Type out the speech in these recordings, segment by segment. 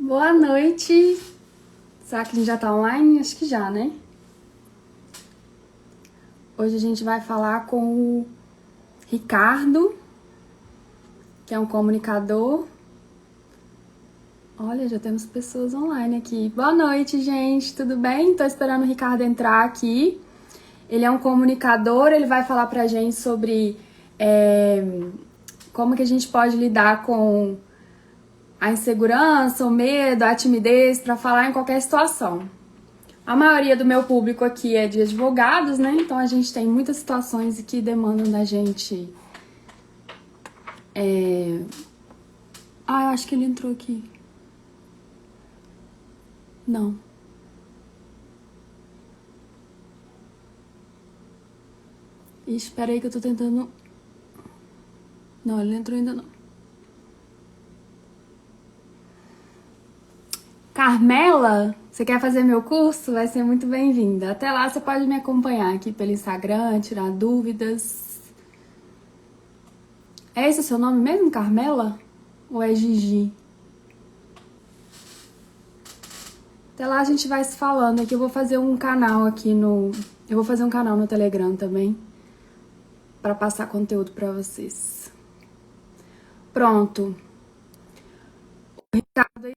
Boa noite. Será que a gente já tá online? Acho que já, né? Hoje a gente vai falar com o Ricardo, que é um comunicador. Olha, já temos pessoas online aqui. Boa noite, gente. Tudo bem? Tô esperando o Ricardo entrar aqui. Ele é um comunicador, ele vai falar pra gente sobre como que a gente pode lidar com a insegurança, o medo, a timidez para falar em qualquer situação. A maioria do meu público aqui é de advogados, né? Então a gente tem muitas situações que demandam da gente. Eu acho que ele entrou aqui. Não. Ixi, espera aí que eu tô tentando. Não, ele não entrou ainda não. Carmela, você quer fazer meu curso? Vai ser muito bem-vinda. Até lá você pode me acompanhar aqui pelo Instagram, tirar dúvidas. É esse o seu nome mesmo, Carmela? Ou é Gigi? Até lá a gente vai se falando aqui. Eu vou fazer um canal aqui no... Eu vou fazer um canal no Telegram também, para passar conteúdo para vocês. Pronto. O Ricardo aí.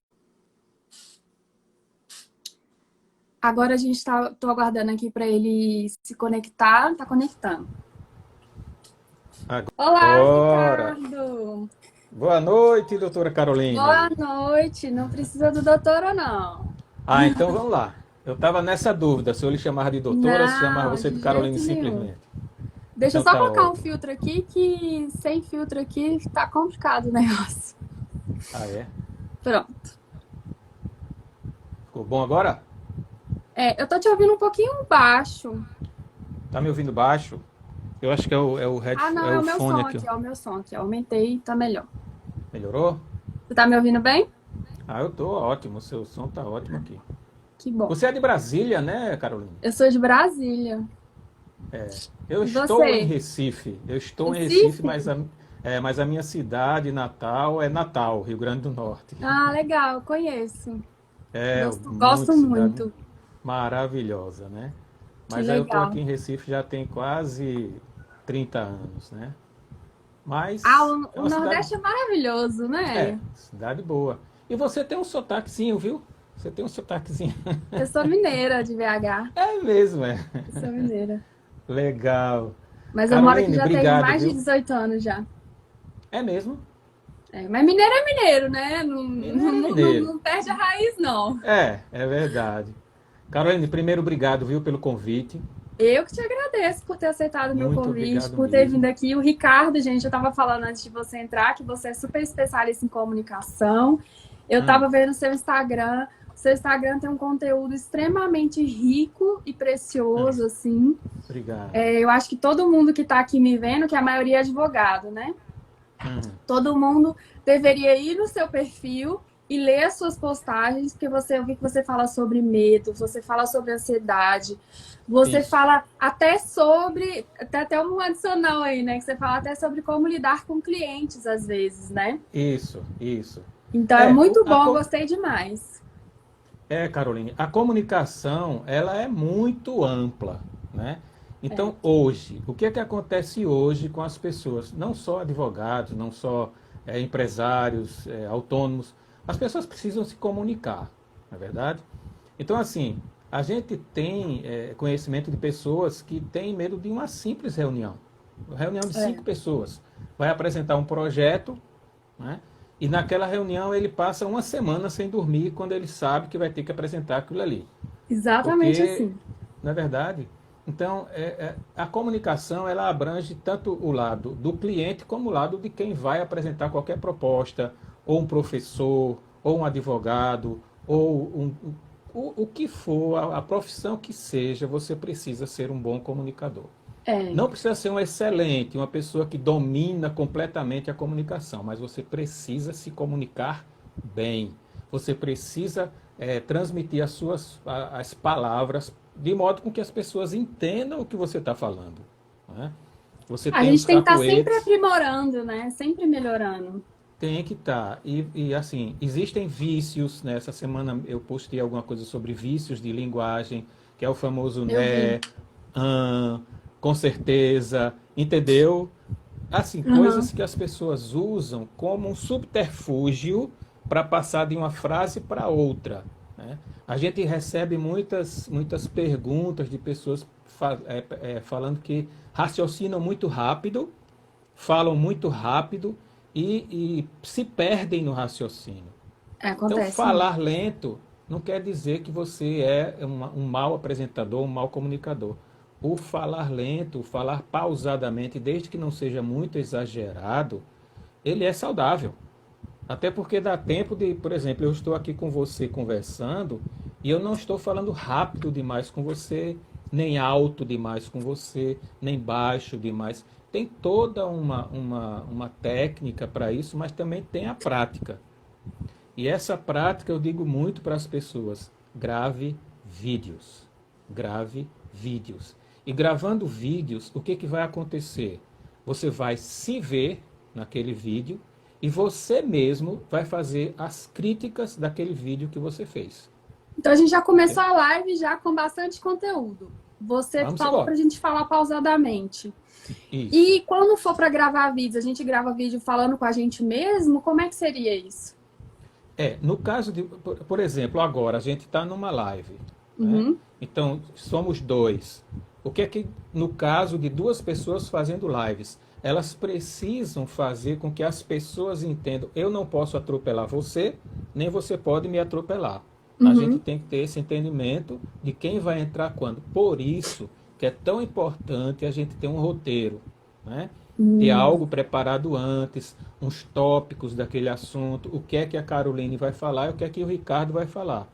Agora a gente tô aguardando aqui para ele se conectar. Tá conectando. Olá, Agora. Ricardo! Boa noite, doutora Boa Caroline. noite! Não precisa do doutor ou não? Então vamos lá. Eu estava nessa dúvida se eu lhe chamava de doutora ou se chamava Não, você de de Caroline jeito nenhum. simplesmente. Deixa eu Então só tá colocar um ótimo. filtro aqui, que sem filtro aqui tá complicado o negócio. Ah, é? Pronto. Ficou bom agora? Eu tô te ouvindo um pouquinho baixo. Tá me ouvindo baixo? Eu acho que Ah, não, é é o o meu fone som aqui, ó. aqui, é o meu som aqui. Aumentei, tá melhor. Melhorou? Você tá me ouvindo bem? Ah, eu tô ótimo. O seu som tá ótimo aqui. Que bom. Você é de Brasília, né, Caroline? Eu sou de Brasília. Eu E estou em você? Recife. Eu estou em Recife, Recife? mas a minha cidade natal é Natal, Rio Grande do Norte. Ah, legal, conheço. É Gosto muito cidade muito. maravilhosa, né? Que Mas aí eu estou aqui legal. em Recife já tem quase 30 anos, né? Ah, Mas é o uma cidade, Nordeste é maravilhoso, né? cidade boa. E você tem um sotaquezinho, viu? Você tem um sotaquezinho. Eu sou mineira de BH. É mesmo, é. Eu sou mineira. Legal. Mas eu moro aqui Caroline, já tem obrigado, mais de viu? 18 anos já. É mesmo. Mas mineiro é mineiro, né? Não, Mineiro é não, não, mineiro. não perde a raiz, não. É verdade. Caroline, primeiro obrigado, viu, pelo convite. Eu que te agradeço por ter aceitado o meu Muito convite, obrigado por ter vindo mesmo. aqui. O Ricardo, gente, eu estava falando antes de você entrar que você é super especialista em comunicação. Eu estava Hum, vendo o seu Instagram. O seu Instagram tem um conteúdo extremamente rico e hum, precioso, assim. obrigado. Eu acho que todo mundo que está aqui me vendo, que a maioria é advogado, né? Hum, Todo mundo deveria ir no seu perfil e ler as suas postagens, porque eu vi que você fala sobre medo, você fala sobre ansiedade, você isso. fala até sobre, até um adicional aí, né? Que você fala até sobre como lidar com clientes às vezes, né? Isso, isso. Então é É, muito bom, gostei demais. Caroline, a comunicação, ela é muito ampla, né? É, Então, hoje, o que é que acontece hoje com as pessoas? Não só advogados, não só empresários, autônomos, as pessoas precisam se comunicar, não é verdade? Então, assim, a gente tem conhecimento de pessoas que têm medo de uma simples reunião. Uma reunião de é, 5 pessoas. Vai apresentar um projeto, né? E naquela reunião ele passa uma semana sem dormir quando ele sabe que vai ter que apresentar aquilo ali. exatamente Porque, assim. na verdade, então a comunicação ela abrange tanto o lado do cliente como o lado de quem vai apresentar qualquer proposta, ou um professor, ou um advogado, ou o que for, a profissão que seja, você precisa ser um bom comunicador. É. Não precisa ser um excelente, uma pessoa que domina completamente a comunicação, mas você precisa se comunicar bem. Você precisa transmitir as palavras de modo com que as pessoas entendam o que você está falando. Né? Você A tem gente os tem que estar sempre capoeiras. aprimorando, né? Sempre melhorando. Tem que estar. E, assim, existem vícios, né? Essa semana eu postei alguma coisa sobre vícios de linguagem, que é o famoso Eu vi. né, com certeza, entendeu? Assim, Aham. coisas que as pessoas usam como um subterfúgio para passar de uma frase para outra, né? A gente recebe muitas perguntas de pessoas falando que raciocinam muito rápido, falam muito rápido e se perdem no raciocínio. Então, Acontece muito. falar lento não quer dizer que você é um mau apresentador, um mau comunicador. O falar lento, o falar pausadamente, desde que não seja muito exagerado, ele é saudável. Até porque dá tempo de, por exemplo, eu estou aqui com você conversando e eu não estou falando rápido demais com você, nem alto demais com você, nem baixo demais. Tem toda uma técnica para isso, mas também tem a prática. E essa prática eu digo muito para as pessoas: grave vídeos. Grave vídeos. E gravando vídeos, o que, que vai acontecer? Você vai se ver naquele vídeo e você mesmo vai fazer as críticas daquele vídeo que você fez. Então a gente já Ok? começou a live já com bastante conteúdo. Você Vamos falou embora. pra gente falar pausadamente. Isso. E quando for para gravar vídeos, a gente grava vídeo falando com a gente mesmo? Como é que seria isso? No caso de, por exemplo, agora a gente está numa live, né? Uhum, Então, somos dois. O que é que, no caso de duas pessoas fazendo lives, elas precisam fazer com que as pessoas entendam: eu não posso atropelar você, nem você pode me atropelar. A gente uhum, tem que ter esse entendimento de quem vai entrar quando. Por isso que é tão importante a gente ter um roteiro, né? Ter uhum. algo preparado antes, uns tópicos daquele assunto, o que é que a Caroline vai falar e o que é que o Ricardo vai falar.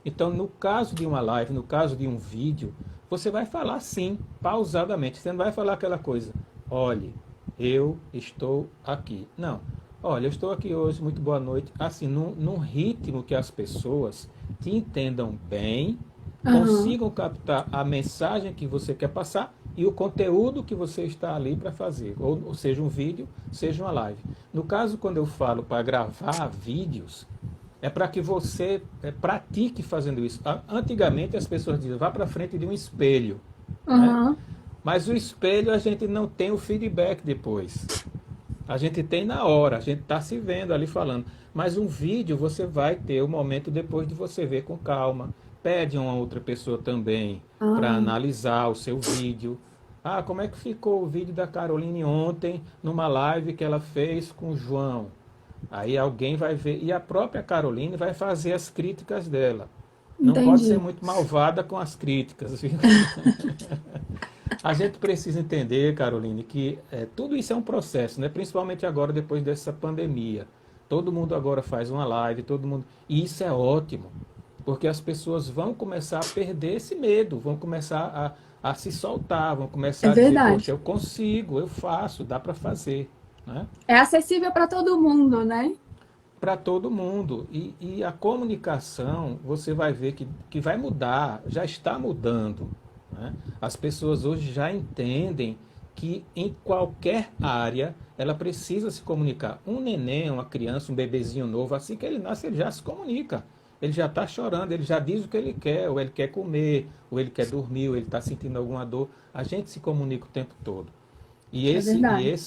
Então, no caso de uma live, no caso de um vídeo, você vai falar sim, pausadamente. Você não vai falar aquela coisa: olhe, eu estou aqui. Não. Olha, eu estou aqui hoje, muito boa noite. Assim, num ritmo que as pessoas te entendam bem, Aham. consigam captar a mensagem que você quer passar e o conteúdo que você está ali para fazer, ou seja, um vídeo, seja uma live. No caso, quando eu falo para gravar vídeos, é para que você pratique fazendo isso. Antigamente as pessoas diziam: vá para frente de um espelho, né? Aham. Mas o espelho a gente não tem o feedback depois. A gente tem na hora, a gente está se vendo ali falando. Mas um vídeo você vai ter o momento depois de você ver com calma. Pede uma outra pessoa também para Ah, analisar o seu vídeo. Ah, como é que ficou o vídeo da Caroline ontem numa live que ela fez com o João? Aí alguém vai ver. E a própria Caroline vai fazer as críticas dela. Não pode ser entendi. muito malvada com as críticas, viu? A gente precisa entender, Caroline, que tudo isso é um processo, né? Principalmente agora, depois dessa pandemia. Todo mundo agora faz uma live, todo mundo. E isso é ótimo, porque as pessoas vão começar a perder esse medo, vão começar a se soltar, vão É começar a dizer: poxa, verdade. eu consigo, eu faço, dá para fazer, né? É acessível para todo mundo, né? Para todo mundo. E a comunicação, você vai ver que vai mudar, já está mudando, né? As pessoas hoje já entendem que em qualquer área ela precisa se comunicar. Um neném, uma criança, um bebezinho novo, assim que ele nasce, ele já se comunica. Ele já está chorando, ele já diz o que ele quer, ou ele quer comer, ou ele quer dormir, ou ele está sentindo alguma dor. A gente se comunica o tempo todo. É verdade.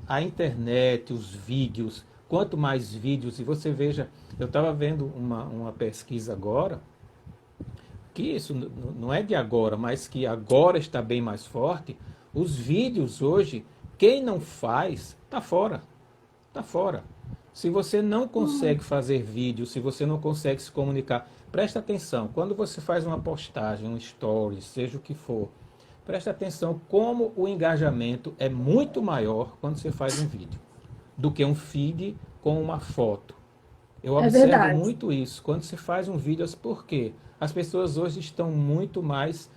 A internet, os vídeos, quanto mais vídeos, e você veja, eu estava vendo uma pesquisa agora, que isso não é de agora, mas que agora está bem mais forte. Os vídeos hoje, quem não faz, está fora. Está fora. Se você não Hum, consegue fazer vídeo, se você não consegue se comunicar, presta atenção. Quando você faz uma postagem, um story, seja o que for, presta atenção como o engajamento é muito maior quando você faz um vídeo do que um feed com uma foto. Eu é observo verdade. muito isso quando se faz um vídeo, por quê? As pessoas hoje estão muito mais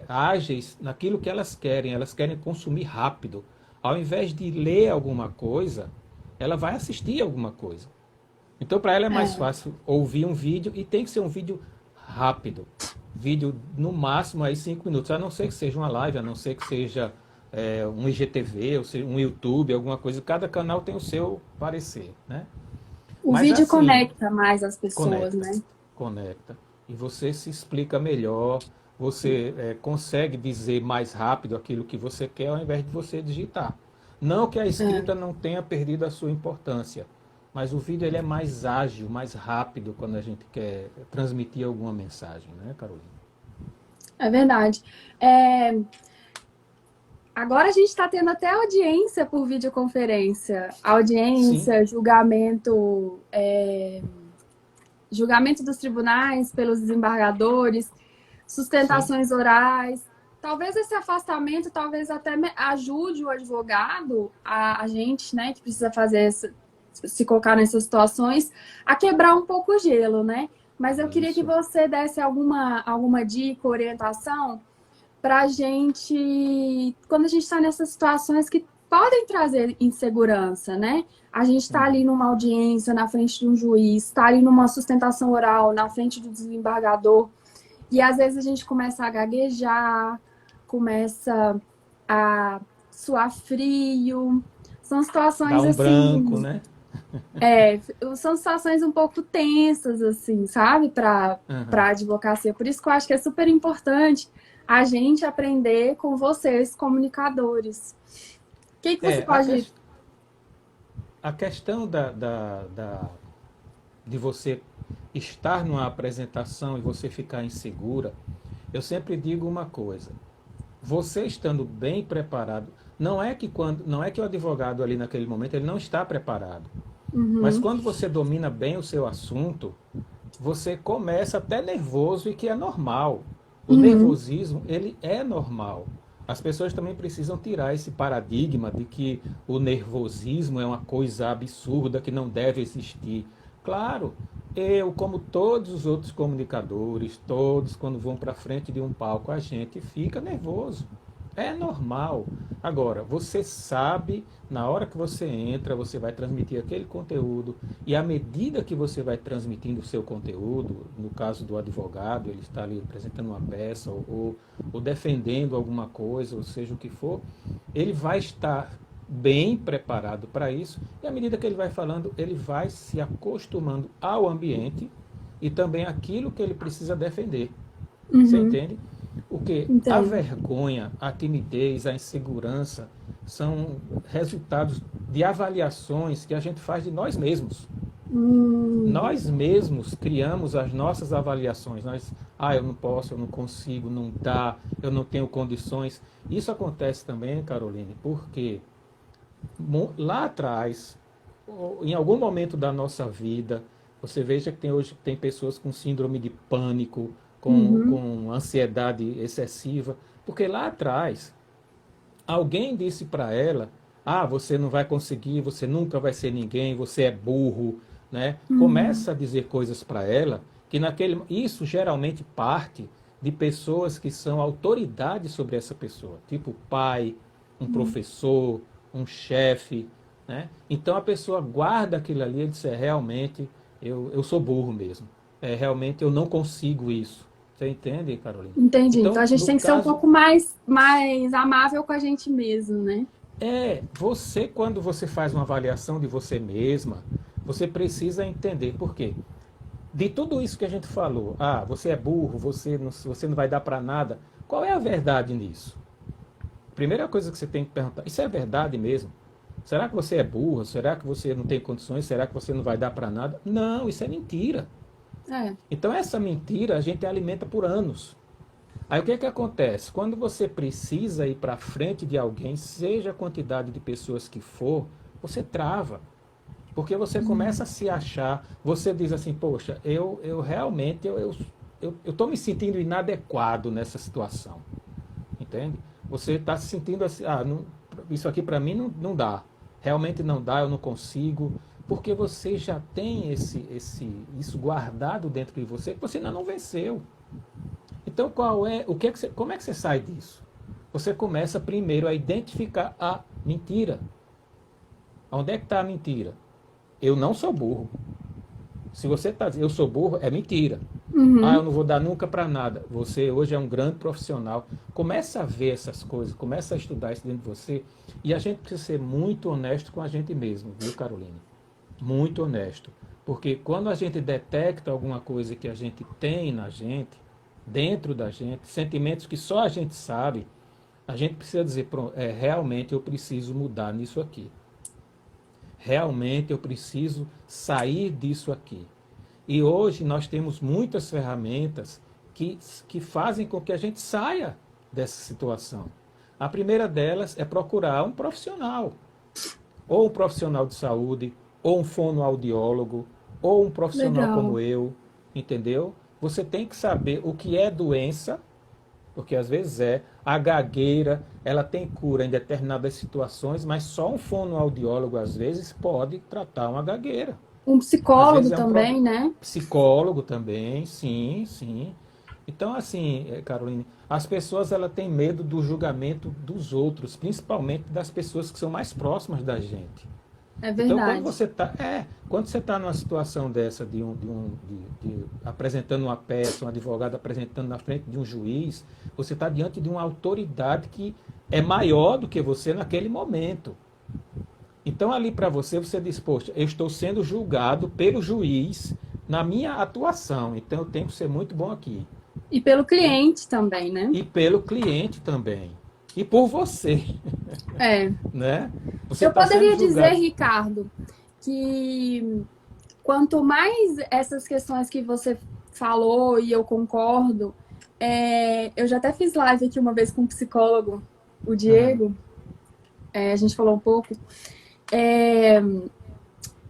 ágeis naquilo que elas querem consumir rápido. Ao invés de ler alguma coisa, ela vai assistir alguma coisa. Então, para ela é mais É, fácil ouvir um vídeo e tem que ser um vídeo rápido. Vídeo no máximo aí 5 minutos, a não ser que seja uma live, a não ser que seja um IGTV, ou seja, um YouTube, alguma coisa. Cada canal tem o seu parecer, né? O Mas vídeo assim, conecta mais as pessoas, conecta, né? conecta. E você se explica melhor, você consegue dizer mais rápido aquilo que você quer ao invés de você digitar. Não que a É, escrita não tenha perdido a sua importância, mas o vídeo ele é mais ágil, mais rápido quando a gente quer transmitir alguma mensagem, né, Carolina? é verdade. É, agora a gente está tendo até audiência por videoconferência. Sim, Audiência, julgamento, julgamento dos tribunais pelos desembargadores, sim. sustentações orais. Talvez esse afastamento, talvez até ajude o advogado, a gente, né, que precisa fazer se colocar nessas situações, a quebrar um pouco o gelo, né? Mas eu queria que Isso. você desse alguma dica, orientação para a gente, quando a gente está nessas situações que podem trazer insegurança, né? A gente está ali Uhum. numa audiência na frente de um juiz, está ali numa sustentação oral na frente do desembargador, e às vezes a gente começa a gaguejar, começa a suar frio. São Dá situações um branco, assim, né? são situações um pouco tensas, assim, sabe, para Uhum. a advocacia. Por isso que eu acho que é super importante a gente aprender com vocês, comunicadores. O que você É, pode. a questão de você estar numa apresentação e você ficar insegura, eu sempre digo uma coisa. Você estando bem preparado, não é que o advogado ali naquele momento ele não está preparado, mas Uhum, quando você domina bem o seu assunto, você começa até nervoso e que é normal. O uhum, nervosismo, ele é normal. As pessoas também precisam tirar esse paradigma de que o nervosismo é uma coisa absurda que não deve existir. Claro, eu, como todos os outros comunicadores, todos quando vão para frente de um palco, a gente fica nervoso. É normal. Agora, você sabe, na hora que você entra, você vai transmitir aquele conteúdo, e à medida que você vai transmitindo o seu conteúdo, no caso do advogado, ele está ali apresentando uma peça ou defendendo alguma coisa, ou seja o que for, ele vai estar bem preparado para isso, e à medida que ele vai falando, ele vai se acostumando ao ambiente e também aquilo que ele precisa defender. Você uhum, entende? Porque a entendo. vergonha, a timidez, a insegurança são resultados de avaliações que a gente faz de nós mesmos. Hum, Nós mesmos criamos as nossas avaliações. Eu não posso, eu não consigo, não dá, eu não tenho condições. Isso acontece também, Caroline, porque lá atrás, em algum momento da nossa vida, você veja que hoje tem pessoas com síndrome de pânico, uhum, com ansiedade excessiva, porque lá atrás alguém disse para ela: ah, você não vai conseguir, você nunca vai ser ninguém, você é burro, né? uhum, Começa a dizer coisas para ela que isso geralmente parte de pessoas que são autoridade sobre essa pessoa, tipo pai, um uhum. professor, um chefe, né? Então a pessoa guarda aquilo ali e diz: realmente eu sou burro mesmo, realmente eu não consigo isso. Você entende, Carolina? Entendi. Então Então, a gente no tem que ser um caso pouco mais amável com a gente mesmo, né? você, quando você faz uma avaliação de você mesma, você precisa entender por quê. De tudo isso que a gente falou, você é burro, você não vai dar para nada, qual é a verdade nisso? Primeira coisa que você tem que perguntar, isso é verdade mesmo? Será que você é burro? Será que você não tem condições? Será que você não vai dar para nada? Não, isso é mentira. É. Então essa mentira a gente alimenta por anos. Aí o que é que acontece? Quando você precisa ir para frente de alguém, seja a quantidade de pessoas que for, você trava. Porque você começa a se achar, você diz assim, poxa, eu realmente, eu estou me sentindo inadequado nessa situação. Entende? Você está se sentindo assim, isso aqui para mim não dá. Realmente não dá, eu não consigo. Porque você já tem isso guardado dentro de você que você ainda não venceu. Então, como é que você sai disso? Você começa primeiro a identificar a mentira. Onde é que está a mentira? Eu não sou burro. Se você está dizendo eu sou burro, é mentira. Ah, eu Uhum. não vou dar nunca para nada. Você hoje é um grande profissional. Começa a ver essas coisas, começa a estudar isso dentro de você. E a gente precisa ser muito honesto com a gente mesmo, viu, Caroline? Muito honesto. Porque quando a gente detecta alguma coisa que a gente tem na gente, dentro da gente, sentimentos que só a gente sabe, a gente precisa dizer, pronto, realmente eu preciso mudar nisso aqui. Realmente eu preciso sair disso aqui. E hoje nós temos muitas ferramentas que fazem com que a gente saia dessa situação. A primeira delas é procurar um profissional, ou um profissional de saúde, ou um fonoaudiólogo, ou um profissional Legal. como eu, entendeu? Você tem que saber o que é doença, porque às vezes a gagueira, ela tem cura em determinadas situações, mas só um fonoaudiólogo às vezes pode tratar uma gagueira. Um Às psicólogo vezes é um também, né? psicólogo também, sim, sim. Então, assim, Caroline, as pessoas ela têm medo do julgamento dos outros, principalmente das pessoas que são mais próximas da gente. É Então, verdade. quando você está numa situação dessa de apresentando uma peça, um advogado apresentando na frente de um juiz, você está diante de uma autoridade que é maior do que você naquele momento. Então, ali para você, você diz, poxa, eu estou sendo julgado pelo juiz na minha atuação, então eu tenho que ser muito bom aqui. E pelo Né? cliente também, né? E pelo cliente também. E por você, É. né? Você Eu está sendo poderia dizer, julgado. Ricardo, que quanto mais essas questões que você falou e eu concordo, eu já até fiz live aqui uma vez com um psicólogo, o Aham. Diego, a gente falou um pouco. É,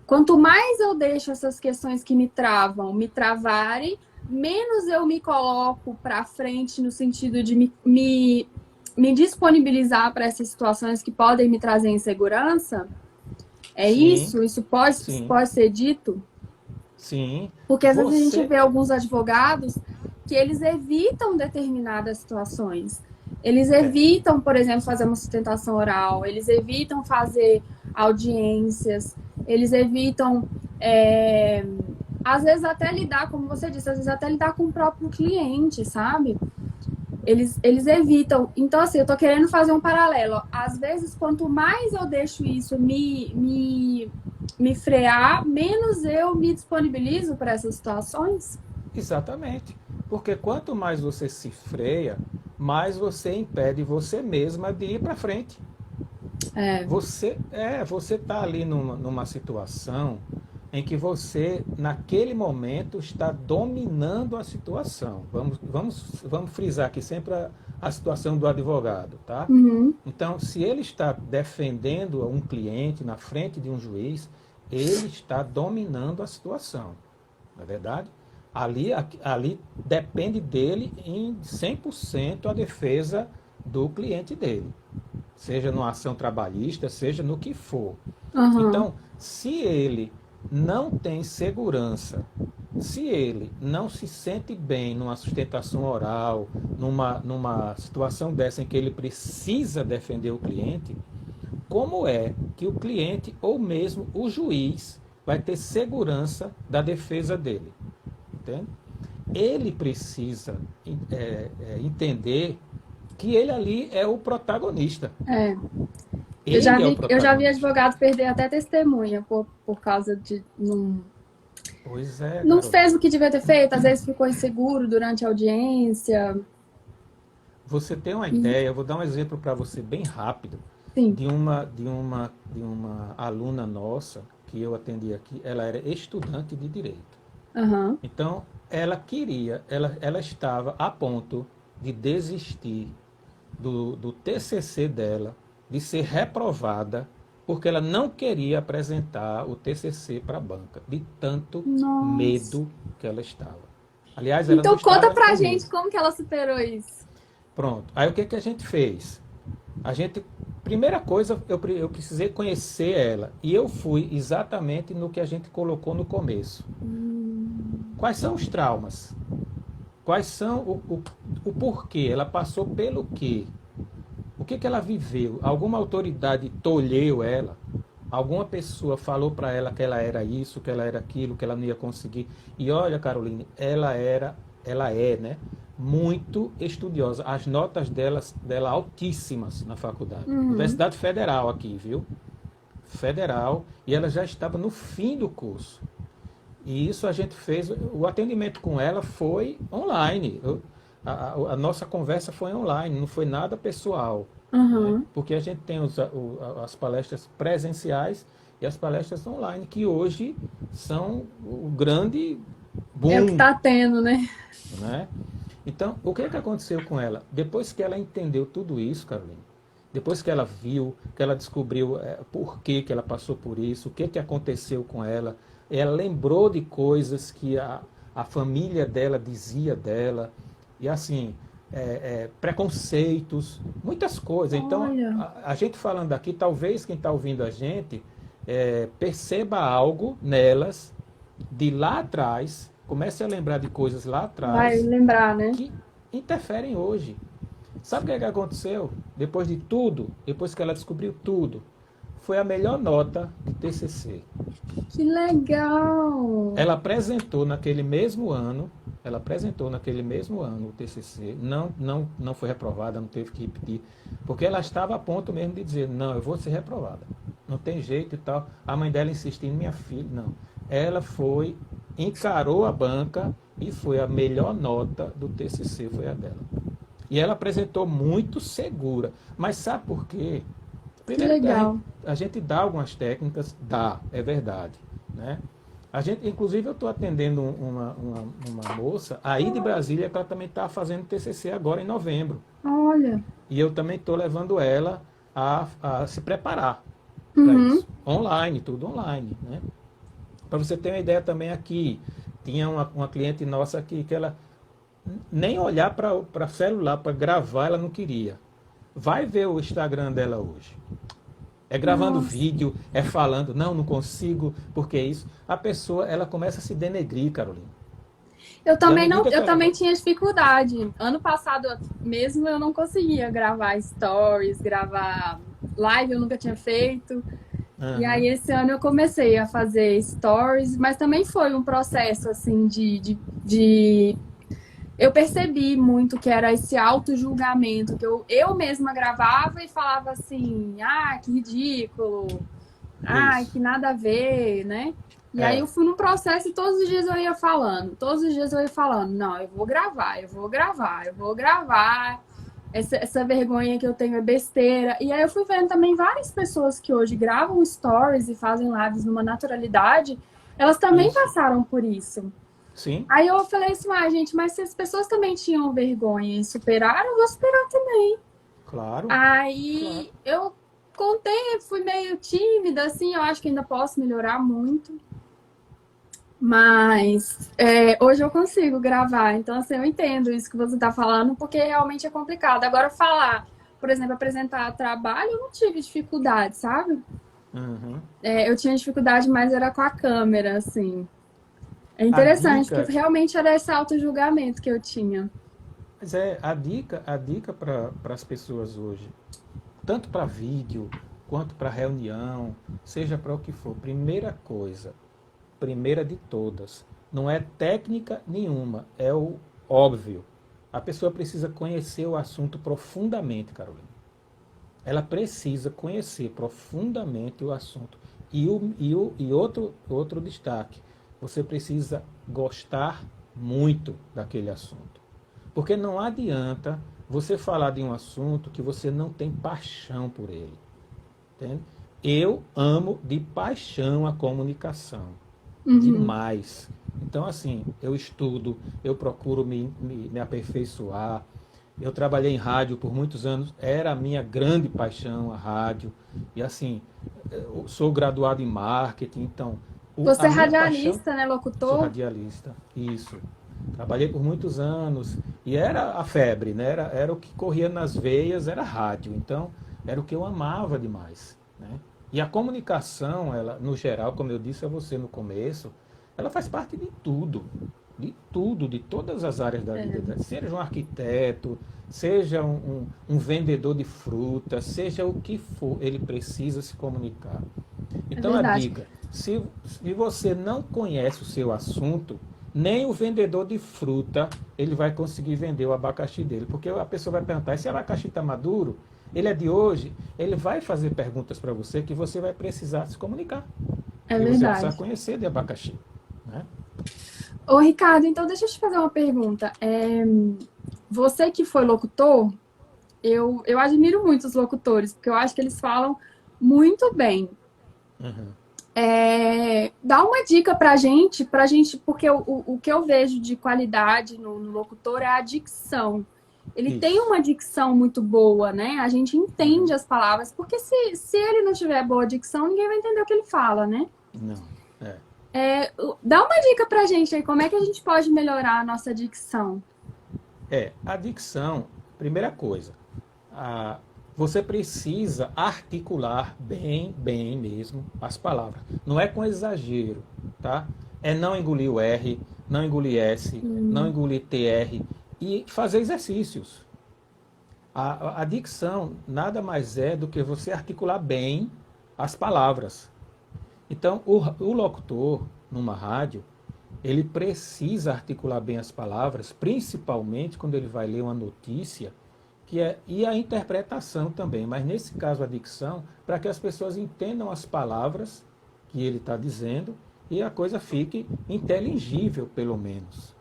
quanto mais eu deixo essas questões que me travam me travarem, menos eu me coloco para frente no sentido de me disponibilizar para essas situações que podem me trazer insegurança. É Sim, isso? Isso pode, sim, pode ser dito? sim. Porque às vezes a gente Você. vê alguns advogados que eles evitam determinadas situações. Eles É, evitam, por exemplo, fazer uma sustentação oral, eles evitam fazer audiências, eles evitam, às vezes até lidar, como você disse, às vezes até lidar com o próprio cliente, sabe? Eles evitam. Então, assim, eu tô querendo fazer um paralelo. Às vezes, quanto mais eu deixo isso me frear, menos eu me disponibilizo para essas situações. exatamente. Porque quanto mais você se freia, mais você impede você mesma de ir para frente. É, Você está ali numa situação em que você, naquele momento, está dominando a situação. Vamos frisar aqui sempre a situação do advogado, tá? uhum. Então, se ele está defendendo um cliente na frente de um juiz, ele está dominando a situação, não é verdade? Ali depende dele em 100% a defesa do cliente dele, seja numa ação trabalhista, seja no que for. Uhum. Então, se ele não tem segurança, se ele não se sente bem numa sustentação oral, numa situação dessa em que ele precisa defender o cliente, como é que o cliente ou mesmo o juiz vai ter segurança da defesa dele? Entende? Ele precisa entender que ele ali é o protagonista. É. Ele é o Eu já vi protagonista. advogado perder até testemunha por causa de Pois é, não fez Carolina. o que devia ter feito, às vezes ficou inseguro durante a audiência. Você tem uma E, ideia, eu vou dar um exemplo para você bem rápido, sim. de uma aluna nossa que eu atendi aqui, ela era estudante de direito. Uhum. Então, ela estava a ponto de desistir do TCC dela, de ser reprovada, porque ela não queria apresentar o TCC para a banca, de tanto Nossa. medo que ela estava. Aliás, ela não Então conta estava pra com gente medo. como que ela superou isso. Pronto. Aí o que a gente fez? A gente, primeira coisa, eu precisei conhecer ela. E eu fui exatamente no que a gente colocou no começo. Quais são os traumas? Quais são o porquê? Ela passou pelo quê? O que ela viveu? Alguma autoridade tolheu ela? Alguma pessoa falou para ela que ela era isso, que ela era aquilo, que ela não ia conseguir. E olha, Caroline, ela é, né, muito estudiosa. As notas dela altíssimas na faculdade. Uhum. Universidade Federal aqui, viu? Federal. E ela já estava no fim do curso. E isso a gente fez, o atendimento com ela foi online. A nossa conversa foi online, não foi nada pessoal, né? Uhum. Porque a gente tem as palestras presenciais e as palestras online, que hoje são o grande É o que boom, tá tendo, né? né? Então, o que é que aconteceu com ela? Depois que ela entendeu tudo isso, Carolina, depois que ela viu, que ela descobriu por que ela passou por isso, o que que aconteceu com ela lembrou de coisas que a família dela dizia dela, e assim, preconceitos, muitas coisas. Então, Olha, a gente falando aqui, talvez quem está ouvindo a gente perceba algo nelas de lá atrás, comece a lembrar de coisas lá vai atrás lembrar, né? que interferem hoje. Sabe o que é que aconteceu? Depois de tudo, depois que ela descobriu tudo, foi a melhor nota do TCC. Que legal! Ela apresentou naquele mesmo ano o TCC, não foi reprovada, não teve que repetir, porque ela estava a ponto mesmo de dizer, não, eu vou ser reprovada, não tem jeito e tal. A mãe dela insistindo, minha filha, não. Ela foi, encarou a banca e foi a melhor nota do TCC, foi a dela. E ela apresentou muito segura. Mas sabe por quê? Que Primeiro, legal. a gente dá algumas técnicas, dá, é verdade. Né? A gente, inclusive, eu estou atendendo uma moça aí de Brasília, que ela também está fazendo TCC agora em novembro. Olha. E eu também estou levando ela a se preparar para Uhum. isso. Online, tudo online. Né? Para você ter uma ideia também aqui, tinha uma cliente nossa aqui que ela nem olhar para celular, para gravar, ela não queria. Vai ver o Instagram dela hoje. É gravando Nossa. vídeo, é falando, não consigo, porque é isso. A pessoa, ela começa a se denegrir, Carolina. Eu E à também não, medida que eu ela também vai... tinha dificuldade. Ano passado mesmo eu não conseguia gravar stories, gravar live, eu nunca tinha feito. E aí Aham, esse ano eu comecei a fazer stories, mas também foi um processo assim de... Eu percebi muito que era esse auto-julgamento, que eu mesma gravava e falava assim, ah, que ridículo, ai, isso. que nada a ver, né? E aí eu É, fui num processo e todos os dias eu ia falando, todos os dias eu ia falando, não, eu vou gravar, eu vou gravar, eu vou gravar. Essa vergonha que eu tenho é besteira. E aí eu fui vendo também várias pessoas que hoje gravam stories e fazem lives numa naturalidade, elas também isso. passaram por isso. Sim, Aí eu falei assim, ah, gente, mas se as pessoas também tinham vergonha e superaram, eu vou superar também. claro, claro. Aí eu contei, fui meio tímida, assim, eu acho que ainda posso melhorar muito. Mas hoje eu consigo gravar. Então, assim, eu entendo isso que você está falando, porque realmente é complicado. Agora, falar, por exemplo, apresentar trabalho, eu não tive dificuldade, sabe? Uhum. Eu tinha dificuldade, mas era com a câmera, assim. É A interessante, que dica, realmente era esse auto-julgamento que eu tinha. mas a dica para as pessoas hoje, tanto para vídeo quanto para reunião, seja para o que for, primeira coisa, primeira de todas, não é técnica nenhuma, é o óbvio. A pessoa precisa conhecer o assunto profundamente, Carolina. Ela precisa conhecer profundamente o assunto. E outro destaque, você precisa gostar muito daquele assunto. Porque não adianta você falar de um assunto que você não tem paixão por ele. Entende? Eu amo de paixão a comunicação. Uhum. Demais. Então, assim, eu estudo, eu procuro me aperfeiçoar. Eu trabalhei em rádio por muitos anos, era a minha grande paixão, a rádio. E, assim, eu sou graduado em marketing, então, Você a é minha paixão, radialista, né, sou locutor? radialista, isso. Trabalhei por muitos anos e era a febre, né? Era o que corria nas veias, era rádio. Então, era o que eu amava demais, né? E a comunicação, ela, no geral, como eu disse a você no começo, ela faz parte de tudo. de tudo, de todas as áreas da vida, seja um arquiteto, seja um vendedor de fruta, seja o que for, ele precisa se comunicar. É Então a verdade. dica, se você não conhece o seu assunto, nem o vendedor de fruta ele vai conseguir vender o abacaxi dele, porque a pessoa vai perguntar, esse abacaxi está maduro? Ele é de hoje? Ele vai fazer perguntas para você que você vai precisar se comunicar. É E você vai precisar verdade. conhecer de abacaxi, né? Ô, Ricardo, então deixa eu te fazer uma pergunta. Você que foi locutor, eu admiro muito os locutores, porque eu acho que eles falam muito bem. Uhum. Dá uma dica pra gente, porque o que eu vejo de qualidade no locutor é a dicção. Ele tem Isso. uma dicção muito boa, né? A gente entende Uhum. as palavras, porque se ele não tiver boa dicção, ninguém vai entender o que ele fala, né? Não. É. Dá uma dica pra gente aí, como é que a gente pode melhorar a nossa dicção? A dicção, primeira coisa, a, você precisa articular bem, bem mesmo as palavras. Não é com exagero, tá? É não engolir o R, não engolir S, não engolir TR e fazer exercícios. A dicção nada mais é do que você articular bem as palavras. Então, o locutor, numa rádio, ele precisa articular bem as palavras, principalmente quando ele vai ler uma notícia, e a interpretação também, mas nesse caso a dicção, para que as pessoas entendam as palavras que ele está dizendo e a coisa fique inteligível, pelo menos.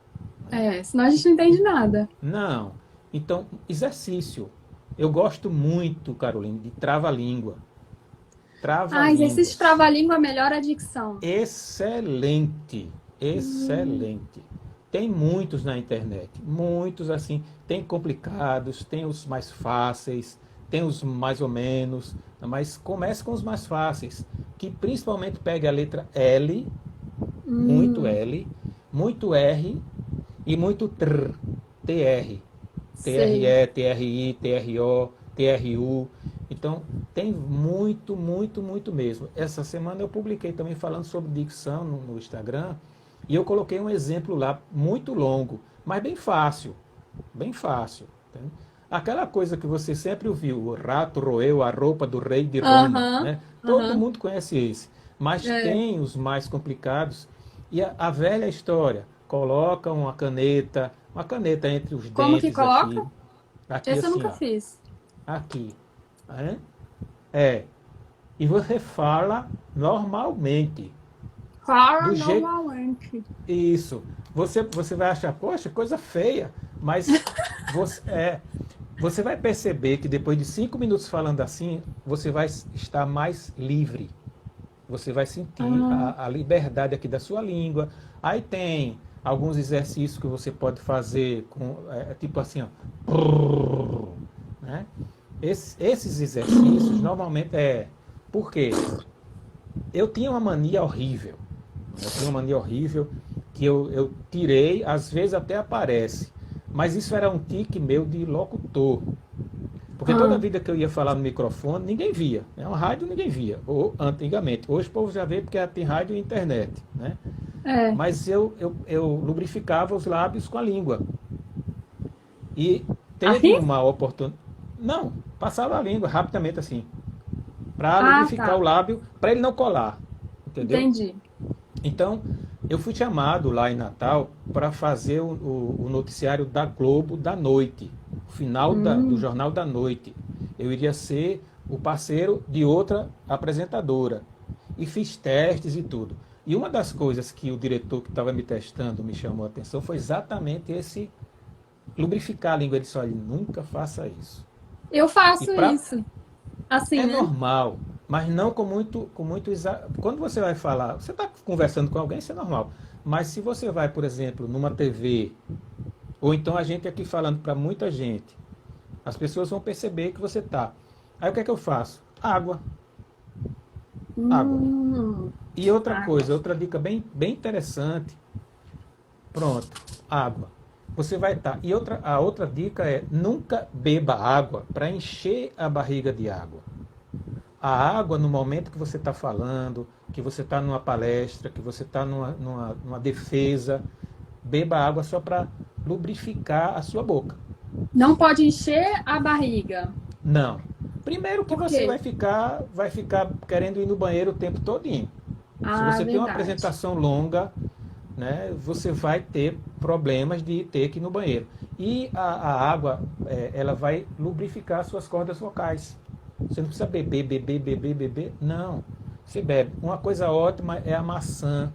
Senão a gente não entende nada. Não. Então, exercício. Eu gosto muito, Carolina, de trava-língua. Ah, exercício de Trava-línguas. trava-língua melhora a dicção. Excelente, excelente. Tem muitos na internet, muitos assim, tem complicados, tem os mais fáceis, tem os mais ou menos, mas comece com os mais fáceis, que principalmente pegue a letra Hum, muito R e muito TR, TR, sei. TRE, TRI, TRO, TRU. Então, tem muito, muito, muito mesmo. Essa semana eu publiquei também falando sobre dicção no Instagram e eu coloquei um exemplo lá muito longo, mas bem fácil. Bem fácil. Tá? Aquela coisa que você sempre ouviu, o rato roeu a roupa do rei de Roma. Aham, Né? Todo aham. mundo conhece esse. Mas É. tem os mais complicados. E a velha história, coloca uma caneta entre os Como que dentes coloca? aqui, aqui Esse eu assim, nunca ó, fiz. aqui. Né? É. E você fala normalmente. Para Do jeito. normalmente. Isso. Você vai achar, poxa, coisa feia. Mas você vai perceber que depois de 5 minutos falando assim, você vai estar mais livre. Você vai sentir Ah, a liberdade aqui da sua língua. Aí tem alguns exercícios que você pode fazer com, tipo assim, ó. Né? Esses exercícios normalmente é. Por quê? Eu tinha uma mania horrível. Eu tinha uma mania horrível que eu tirei, às vezes até aparece. Mas isso era um tique meu de locutor. Porque toda ah. vida que eu ia falar no microfone, ninguém via. É uma rádio, ninguém via. Ou antigamente. Hoje o povo já vê porque tem rádio e internet. Né? É. Mas eu lubrificava os lábios com a língua. E teve Assim? uma oportunidade. Não, passava a língua rapidamente assim. Para Ah, lubrificar o tá. lábio, para ele não colar. Entendeu? Entendi. Então, eu fui chamado lá em Natal para fazer o noticiário da Globo da noite, o final do Hum. Jornal da Noite. Eu iria ser o parceiro de outra apresentadora. E fiz testes e tudo. E uma das coisas que o diretor que estava me testando me chamou a atenção foi exatamente esse lubrificar a língua. Ele disse, olha, nunca faça isso. Eu E faço para isso. Assim, é né? normal, mas não quando você vai falar, você está conversando com alguém, isso é normal. Mas se você vai, por exemplo, numa TV, ou então a gente aqui falando para muita gente, as pessoas vão perceber que você está. Aí o que é que eu faço? Água, água. Hum. E outra Água. coisa, outra dica bem, bem interessante. Pronto, água. Você vai estar. E a outra dica é nunca beba água para encher a barriga de água. A água, no momento que você está falando, que você está numa palestra, que você está numa defesa, beba água só para lubrificar a sua boca. Não pode encher a barriga. Não. Primeiro que Por você quê? vai ficar querendo ir no banheiro o tempo todinho. Se Ah, você tem uma verdade. apresentação longa, né, você vai ter problemas de ter que ir no banheiro. E a água, ela vai lubrificar suas cordas vocais. Você não precisa beber. Não. Você bebe. Uma coisa ótima é a maçã.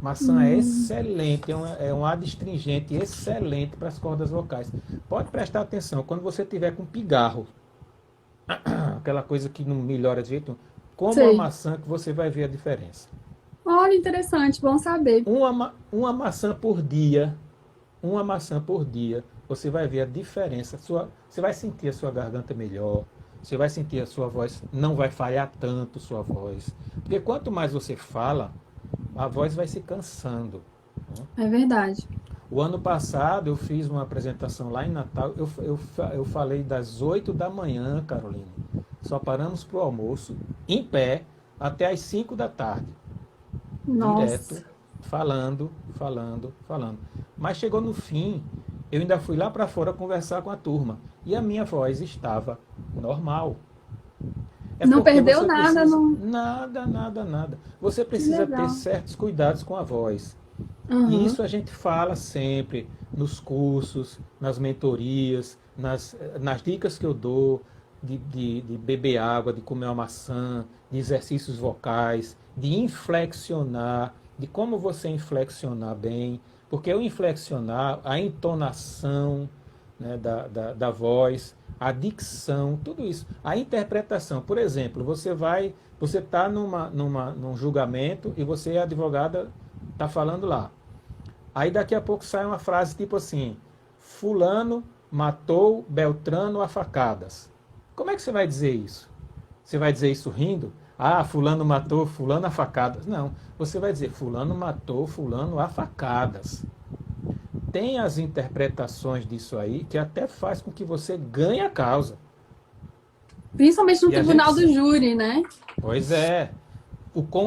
Maçã é excelente, é um adstringente excelente para as cordas vocais. Pode prestar atenção, quando você tiver com pigarro, aquela coisa que não melhora de jeito nenhum, coma uma Sei. maçã que você vai ver a diferença. Olha, interessante, bom saber. Uma maçã por dia, uma maçã por dia, você vai ver a diferença. Você vai sentir a sua garganta melhor, você vai sentir a sua voz, não vai falhar tanto sua voz. Porque quanto mais você fala, a voz vai se cansando. É verdade. O ano passado eu fiz uma apresentação lá em Natal, eu falei das 8 da manhã, Carolina. Só paramos para o almoço, em pé, até as 5 da tarde. Direto, Nossa. falando. Mas chegou no fim, eu ainda fui lá para fora conversar com a turma. E a minha voz estava normal. É Não porque perdeu você nada, precisa. não. Nada. Você Que precisa ter legal. certos cuidados com a voz. E Aham. isso a gente fala sempre nos cursos, nas mentorias, nas dicas que eu dou de beber água, de comer uma maçã, de exercícios vocais, de inflexionar, de como você inflexionar bem. Porque o inflexionar, a entonação, né, da voz, a dicção, tudo isso. A interpretação, por exemplo, você está num julgamento e você, advogada, está falando lá. Aí daqui a pouco sai uma frase tipo assim: Fulano matou Beltrano a facadas. Como é que você vai dizer isso? Você vai dizer isso rindo? Ah, fulano matou fulano a facadas. Não, você vai dizer fulano matou fulano a facadas. Tem as interpretações disso aí que até faz com que você ganhe a causa. Principalmente no E a gente, tribunal do júri, né? pois é,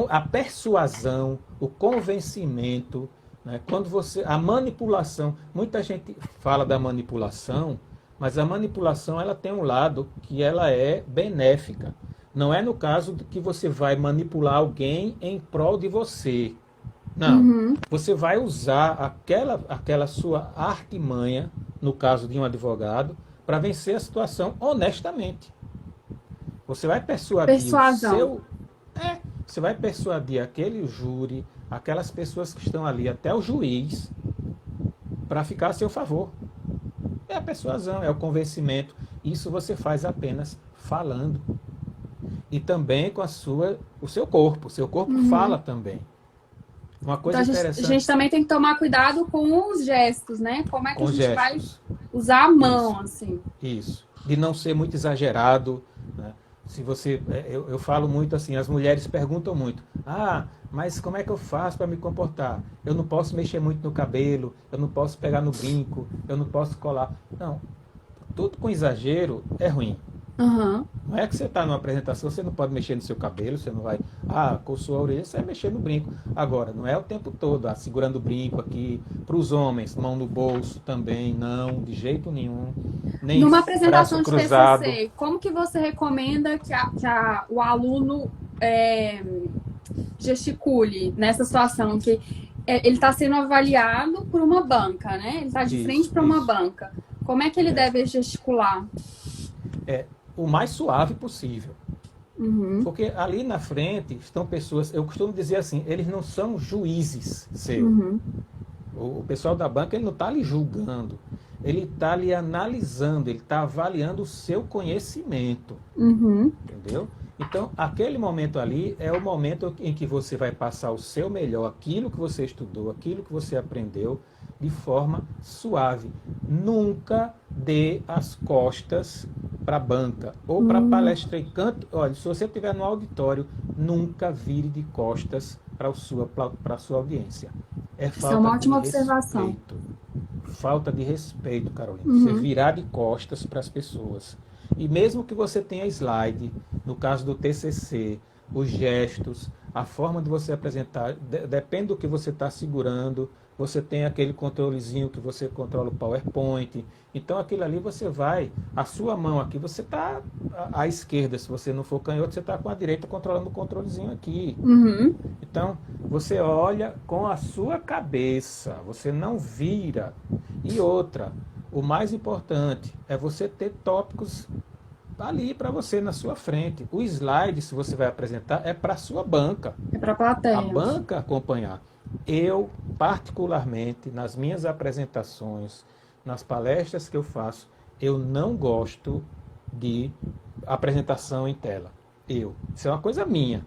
a persuasão, o convencimento, né? A manipulação, muita gente fala da manipulação, mas a manipulação ela tem um lado que ela é benéfica. Não é no caso de que você vai manipular alguém em prol de você. Não. Uhum. Você vai usar aquela sua artimanha, no caso de um advogado, para vencer a situação honestamente. Você vai persuadir Persuasão. você vai persuadir aquele júri, aquelas pessoas que estão ali, até o juiz, para ficar a seu favor. É a persuasão, é o convencimento. Isso você faz apenas falando. E também com o seu corpo. O seu corpo fala também. Uma Então coisa a interessante gente também tem que tomar cuidado com os gestos, né? Como é que a com gente vai gestos. usar a mão, Isso. assim. Isso. De não ser muito exagerado, né? Se você, eu falo muito assim, as mulheres perguntam muito: ah, mas como é que eu faço para me comportar? Eu não posso mexer muito no cabelo, eu não posso pegar no brinco, eu não posso colar. Não, tudo com exagero é ruim. Aham. Não é que você está numa apresentação, você não pode mexer no seu cabelo, você não vai, coçou a orelha, você vai mexer no brinco. Agora, não é o tempo todo, segurando o brinco aqui. Para os homens, mão no bolso também, não, de jeito nenhum. Nem Numa braço apresentação de cruzado. TCC, como que você recomenda o aluno gesticule nessa situação? Que ele está sendo avaliado por uma banca, né? Ele está de frente para uma banca. Como é que ele deve gesticular? O mais suave possível. Uhum. Porque ali na frente estão pessoas, eu costumo dizer assim, eles não são juízes seus. Uhum. O pessoal da banca ele não está lhe julgando, ele está lhe analisando, ele está avaliando o seu conhecimento. Uhum. Entendeu? Então, aquele momento ali é o momento em que você vai passar o seu melhor, aquilo que você estudou, aquilo que você aprendeu, de forma suave. Nunca dê as costas para a banca ou para a palestrante. Olha, se você estiver no auditório, nunca vire de costas para a sua audiência. É Isso é uma ótima observação. respeito. Falta de respeito, Carolina. Você virar de costas para as pessoas. E mesmo que você tenha slide, no caso do TCC, os gestos, a forma de você apresentar, depende do que você está segurando. Você tem aquele controlezinho que você controla o PowerPoint. Então, aquilo ali você vai, a sua mão aqui, você está à esquerda. Se você não for canhoto, você está com a direita controlando o controlezinho aqui. Uhum. Então, você olha com a sua cabeça, você não vira. E outra, o mais importante é você ter tópicos ali para você na sua frente. O slide, se você vai apresentar, é para a sua banca. É pra A plateia. banca acompanhar. Eu, particularmente, nas minhas apresentações, nas palestras que eu faço, eu não gosto de apresentação em tela. Isso é uma coisa minha.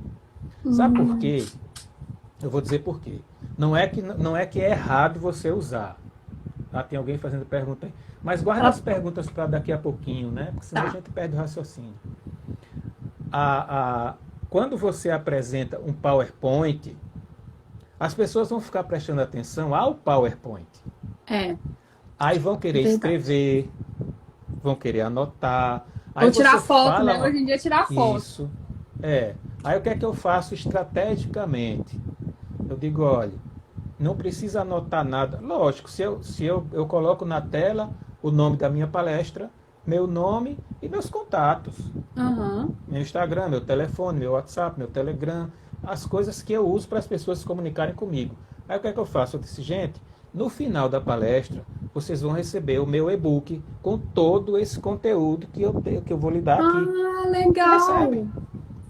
Sabe por quê? Eu vou dizer por quê. Não é que é errado você usar. Ah, tem alguém fazendo pergunta aí. Mas guarda as perguntas para daqui a pouquinho, né? Porque senão Tá. a gente perde o raciocínio. Quando você apresenta um PowerPoint, as pessoas vão ficar prestando atenção ao PowerPoint. É. Aí vão querer Verdade. escrever, vão querer anotar. Aí Ou tirar você foto, fala né? Hoje em dia tirar foto. Isso. É. Aí o que é que eu faço estrategicamente? Eu digo, olha, não precisa anotar nada. Lógico, se eu coloco na tela o nome da minha palestra, meu nome e meus contatos. Aham. Meu Instagram, meu telefone, meu WhatsApp, meu Telegram, as coisas que eu uso para as pessoas se comunicarem comigo. Aí o que é que eu faço? Eu disse, gente, no final da palestra, vocês vão receber o meu e-book com todo esse conteúdo que eu vou lhe dar aqui. Ah, legal. Recebe.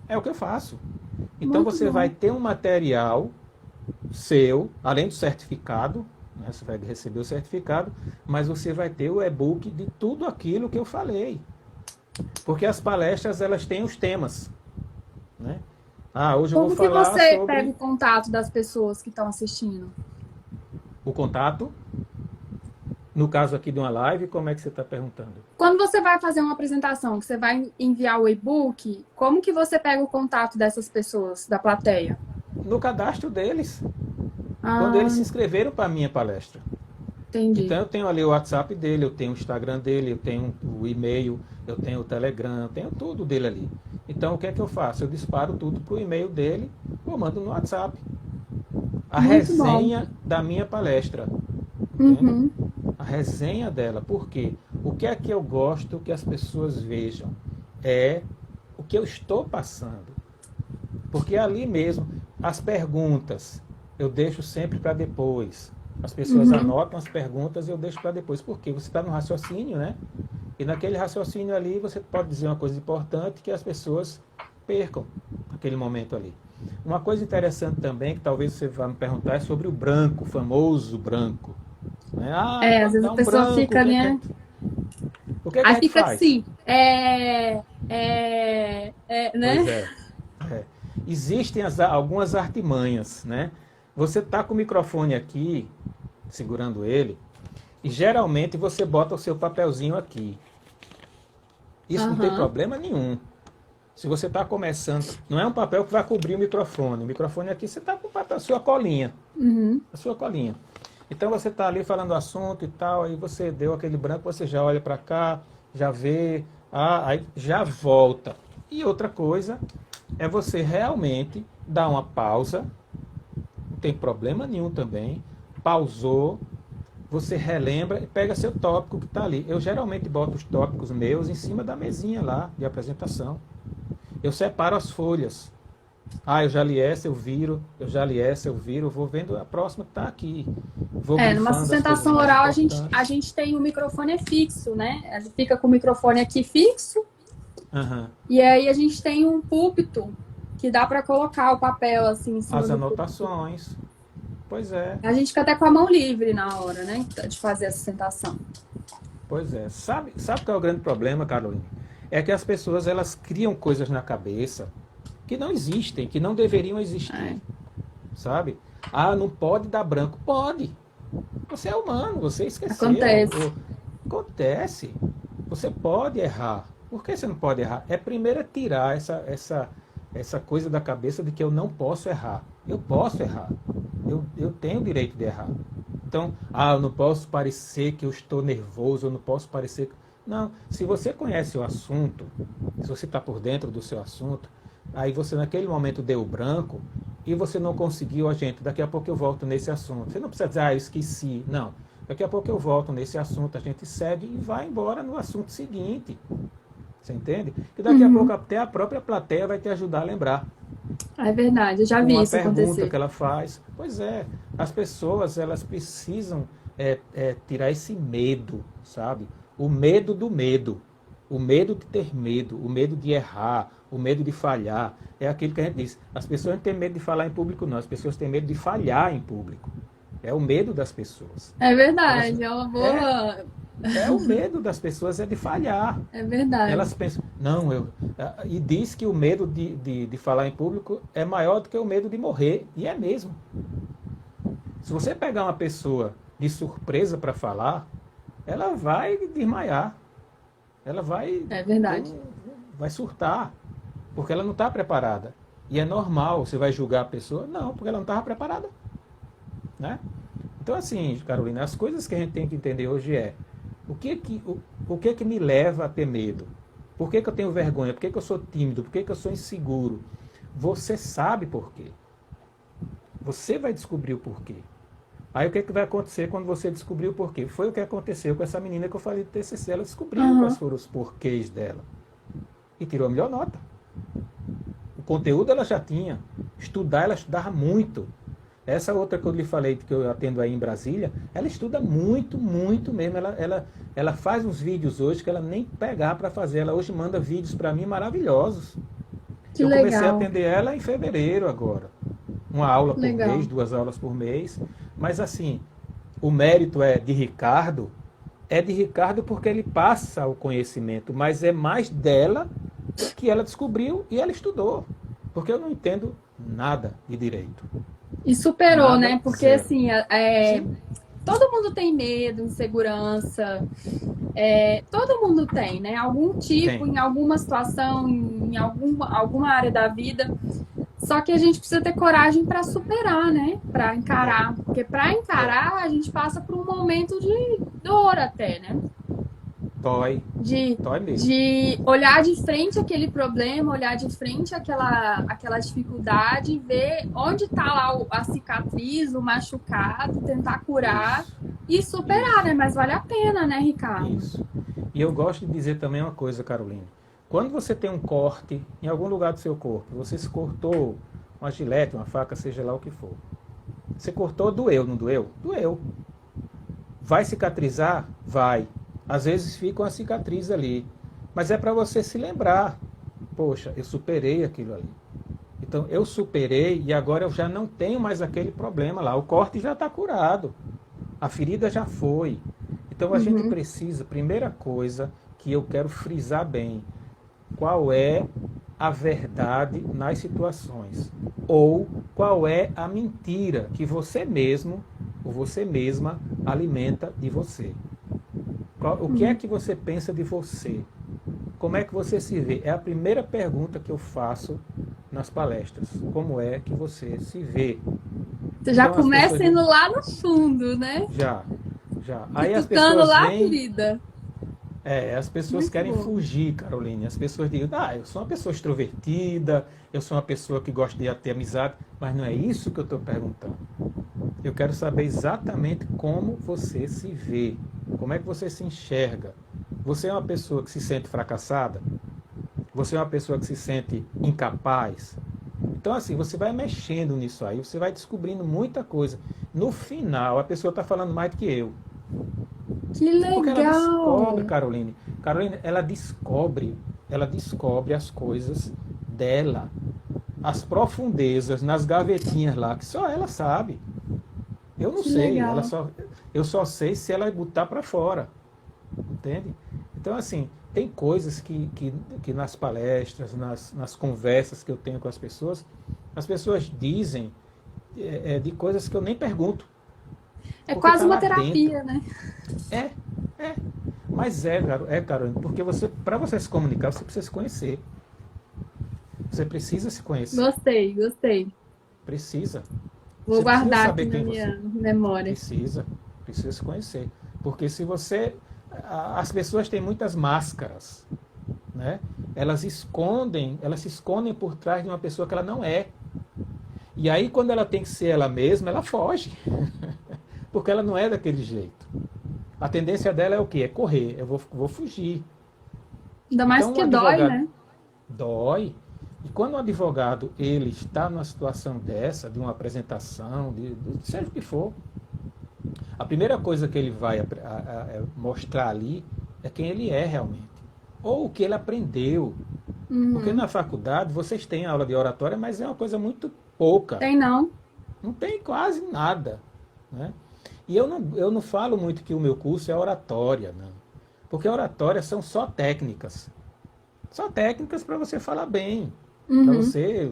É o que eu faço. Então Muito você bom. vai ter um material seu, além do certificado, né, você vai receber o certificado, mas você vai ter o e-book de tudo aquilo que eu falei. Porque as palestras, elas têm os temas, né? Hoje eu vou Como que falar você sobre pega o contato das pessoas que estão assistindo? o contato. No caso aqui de uma live, como é que você está perguntando? Quando você vai fazer uma apresentação, que você vai enviar o e-book, como que você pega o contato dessas pessoas, da plateia? No cadastro deles, quando Ah, eles se inscreveram para a minha palestra. entendi. Então eu tenho ali o WhatsApp dele, eu tenho o Instagram dele, eu tenho o e-mail, eu tenho o Telegram, eu tenho tudo dele ali. Então o que é que eu faço? Eu disparo tudo para o e-mail dele ou mando no WhatsApp. A Muito bom. resenha da minha palestra. Entende? Uhum. A resenha dela. Por quê? O que é que eu gosto que as pessoas vejam? É o que eu estou passando. Porque ali mesmo, as perguntas eu deixo sempre para depois. As pessoas anotam as perguntas e eu deixo para depois. Por quê? Você está no raciocínio, né? E naquele raciocínio ali você pode dizer uma coisa importante que as pessoas percam naquele momento ali. Uma coisa interessante também, que talvez você vá me perguntar, é sobre o branco, o famoso branco. Né? Às vezes dá a um pessoa branco, fica, né? O que é que Aí a gente fica faz? assim, né? Pois é. Existem algumas artimanhas, né? Você está com o microfone aqui, segurando ele, e geralmente você bota o seu papelzinho aqui. Isso não tem problema nenhum. Se você está começando, não é um papel que vai cobrir o microfone. O microfone aqui, você está com o papel, a sua colinha. A sua colinha. Então você está ali falando o assunto e tal, aí você deu aquele branco, você já olha para cá, já vê, aí já volta. E outra coisa é você realmente dar uma pausa, não tem problema nenhum também, pausou, você relembra e pega seu tópico que está ali. Eu geralmente boto os tópicos meus em cima da mesinha lá de apresentação. Eu separo as folhas. Eu já li essa, eu viro, eu já li essa, eu viro, vou vendo a próxima que está aqui. Vou Numa grifando as coisas sustentação mais oral, importantes. a gente tem o microfone fixo, né? A gente fica com o microfone aqui fixo, Aham. e aí a gente tem um púlpito que dá para colocar o papel assim em cima As do anotações. Pois é, púlpito. A gente fica até com a mão livre na hora, né? De fazer a sustentação. pois é. Sabe qual é o grande problema, Caroline? É que as pessoas, elas criam coisas na cabeça que não existem, que não deveriam existir. Sabe? Não pode dar branco. Pode. Você é humano, você esqueceu. Acontece. Acontece. Você pode errar. Por que você não pode errar? Primeiro tirar essa coisa da cabeça de que eu não posso errar. Eu posso errar. Eu tenho o direito de errar. Então, eu não posso parecer que eu estou nervoso, eu não posso parecer... Não, se você conhece o assunto, se você está por dentro do seu assunto, aí você naquele momento deu branco, e você não conseguiu, gente, daqui a pouco eu volto nesse assunto. Você não precisa dizer, eu esqueci. Não. Daqui a pouco eu volto nesse assunto, a gente segue e vai embora no assunto seguinte. Você entende? E daqui a pouco até a própria plateia vai te ajudar a lembrar. É verdade, eu já Com vi uma isso pergunta acontecer. que ela faz. Pois é, as pessoas, elas precisam tirar esse medo, sabe? O medo do medo. O medo de ter medo, o medo de errar, o medo de falhar. É aquilo que a gente diz. As pessoas não têm medo de falar em público, não. As pessoas têm medo de falhar em público. É o medo das pessoas. É Elas, verdade, é uma é, boa. é o medo das pessoas é de falhar. É verdade. Elas pensam, não, e diz que o medo de falar em público é maior do que o medo de morrer. E é mesmo. Se você pegar uma pessoa de surpresa para falar, ela vai desmaiar. Ela vai, É verdade. vai surtar. Porque ela não está preparada. E é normal, você vai julgar a pessoa? Não, porque ela não estava preparada. Né? Então, assim, Carolina, as coisas que a gente tem que entender hoje é o que que me leva a ter medo? Por que que eu tenho vergonha? Por que que eu sou tímido? Por que que eu sou inseguro? Você sabe por quê. Você vai descobrir o porquê. Aí o que que vai acontecer quando você descobrir o porquê? Foi o que aconteceu com essa menina que eu falei do TCC. Ela descobriu quais Aham. foram os porquês dela. E tirou a melhor nota. O conteúdo ela já tinha. Estudar, ela estudava muito. Essa outra que eu lhe falei, que eu atendo aí em Brasília, ela estuda muito, muito mesmo. Ela faz uns vídeos hoje que ela nem pegar para fazer. Ela hoje manda vídeos para mim maravilhosos. Que Eu comecei a legal, atender ela em fevereiro agora. Uma aula que por mês, legal. 2 aulas por mês. Mas assim, o mérito é de Ricardo porque ele passa o conhecimento, mas é mais dela que ela descobriu e ela estudou. Porque eu não entendo nada de direito. E superou, Nada, né? Porque zero. assim, Sim, todo mundo tem medo, insegurança, todo mundo tem, né? Algum tipo, tem. em alguma situação, em alguma área da vida. Só que a gente precisa ter coragem para superar, né? Para É, encarar. Porque para é. encarar, a gente passa por um momento de dor até, né? Dói. de, Dói mesmo. de olhar de frente aquele problema, olhar de frente aquela dificuldade, ver onde está lá a cicatriz, o machucado, tentar curar Isso, e superar, isso, né? Mas vale a pena, né, Ricardo? isso. E eu gosto de dizer também uma coisa, Caroline. Quando você tem um corte em algum lugar do seu corpo, você se cortou uma gilete, uma faca, seja lá o que for. Você cortou, doeu, não doeu? Doeu. Vai cicatrizar? Vai. Às vezes fica uma cicatriz ali. Mas é para você se lembrar. Poxa, eu superei aquilo ali. Então, eu superei e agora eu já não tenho mais aquele problema lá. O corte já está curado. A ferida já foi. Então, a gente Uhum. precisa, primeira coisa que eu quero frisar bem, qual é a verdade nas situações? Ou qual é a mentira que você mesmo ou você mesma alimenta de você? O que é que você pensa de você? Como é que você se vê? É a primeira pergunta que eu faço nas palestras. Como é que você se vê? Você já Então as começa pessoas indo lá no fundo, né? já, já. Aí as Cutucando pessoas lá a vêm, ferida. as pessoas Muito querem bom. fugir, Caroline. As pessoas dizem, eu sou uma pessoa extrovertida, eu sou uma pessoa que gosta de ter amizade, mas não é isso que eu estou perguntando. Eu quero saber exatamente como você se vê, como é que você se enxerga. Você é uma pessoa que se sente fracassada? Você é uma pessoa que se sente incapaz? Então, assim, você vai mexendo nisso aí, você vai descobrindo muita coisa. No final, a pessoa está falando mais do que eu. Que Porque ela descobre, legal! Caroline. Caroline, ela descobre as coisas dela. As profundezas nas gavetinhas lá, que só ela sabe. Eu não Que sei, legal! eu só sei se ela botar para fora. Entende? Então, assim, tem coisas que nas palestras, nas conversas que eu tenho com as pessoas dizem de coisas que eu nem pergunto, É porque quase está uma lá dentro. terapia, né? É, é. Mas Carolina, porque para você se comunicar, você precisa se conhecer. Você precisa se conhecer. Gostei, gostei. Precisa. Vou Você precisa guardar aqui saber na quem você minha memória. precisa. Precisa se conhecer. Porque se você. As pessoas têm muitas máscaras. Né? Elas se escondem por trás de uma pessoa que ela não é. E aí, quando ela tem que ser ela mesma, ela foge. Porque ela não é daquele jeito. A tendência dela é o quê? É correr. Eu vou fugir. Ainda mais Então, um que dói, advogado né? dói. E quando o advogado ele está numa situação dessa, de uma apresentação, seja o que for, a primeira coisa que ele vai mostrar ali é quem ele é realmente. Ou o que ele aprendeu. Porque Uhum. na faculdade vocês têm aula de oratória, mas é uma coisa muito pouca. Tem não? Não tem quase nada. Né? E eu não falo muito que o meu curso é oratória, não. Porque oratória são só técnicas. Só técnicas para você falar bem. Para Uhum. você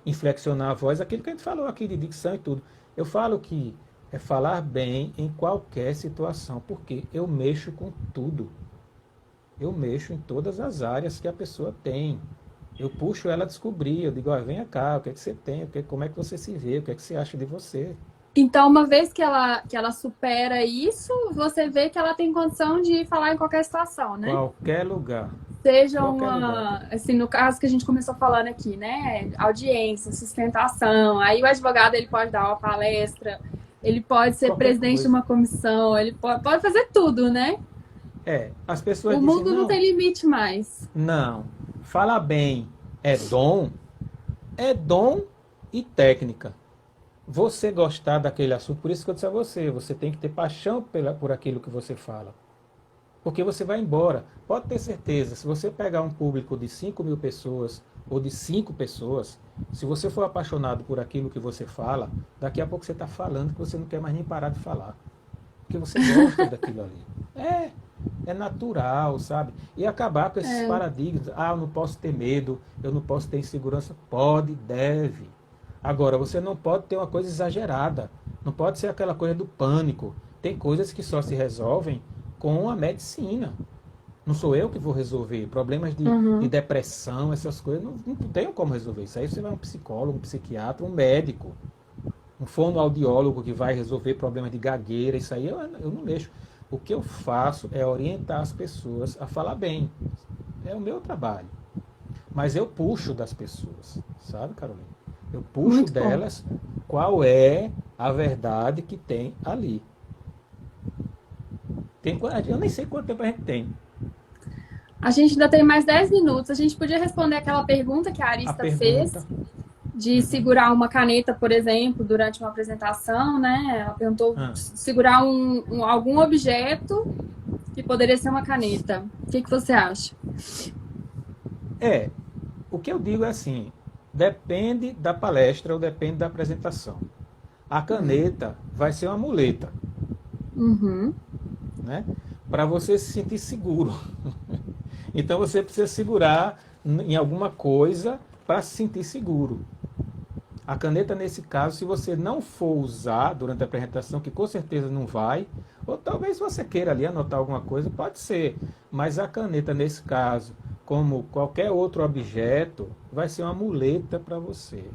inflexionar a voz, aquilo que a gente falou aqui de dicção e tudo. Eu falo que é falar bem em qualquer situação, porque eu mexo com tudo. Eu mexo em todas as áreas que a pessoa tem. Eu puxo ela a descobrir, eu digo, ó, vem cá, o que é que você tem, como é que você se vê, o que é que você acha de você. Então, uma vez que ela supera isso, você vê que ela tem condição de falar em qualquer situação, né? Qualquer lugar, Seja qualquer lugar. uma, assim, no caso que a gente começou falando aqui, né? Audiência, sustentação. Aí o advogado ele pode dar uma palestra, ele pode ser Qualquer presidente de coisa. uma comissão, ele pode fazer tudo, né? As pessoas O dizem, mundo não não, tem limite mais. não, falar bem é dom e técnica. Você gostar daquele assunto, por isso que eu disse a você, você tem que ter paixão por aquilo que você fala. Porque você vai embora. Pode ter certeza, se você pegar um público de 5.000 pessoas ou de 5 pessoas, se você for apaixonado por aquilo que você fala, daqui a pouco você está falando que você não quer mais nem parar de falar. Porque você gosta daquilo ali. É natural, sabe? E acabar com esses É. paradigmas. Ah, eu não posso ter medo, eu não posso ter insegurança. Pode, deve. Agora, você não pode ter uma coisa exagerada. Não pode ser aquela coisa do pânico. Tem coisas que só se resolvem com a medicina. Não sou eu que vou resolver. Problemas de Uhum. depressão, essas coisas, não tenho como resolver. Isso aí você vai a um psicólogo, um psiquiatra, um médico, um fonoaudiólogo que vai resolver problemas de gagueira. Isso aí eu não mexo. O que eu faço é orientar as pessoas a falar bem. É o meu trabalho. Mas eu puxo das pessoas, sabe, Carolina? Eu puxo Muito bom. delas qual é a verdade que tem ali. Eu nem sei quanto tempo a gente tem. A gente ainda tem mais 10 minutos. A gente podia responder aquela pergunta que a A Arista fez, pergunta. de Uhum. segurar uma caneta, por exemplo, durante uma apresentação, né? Ela perguntou Ah, segurar algum objeto que poderia ser uma caneta. O que você acha? é, o que eu digo é assim, depende da palestra ou depende da apresentação. A caneta vai ser uma muleta, Uhum. né? Para você se sentir seguro. Então você precisa segurar em alguma coisa para se sentir seguro. A caneta, nesse caso, se você não for usar durante a apresentação, que com certeza não vai, ou talvez você queira ali anotar alguma coisa, pode ser. Mas a caneta, nesse caso, como qualquer outro objeto, vai ser uma muleta para você.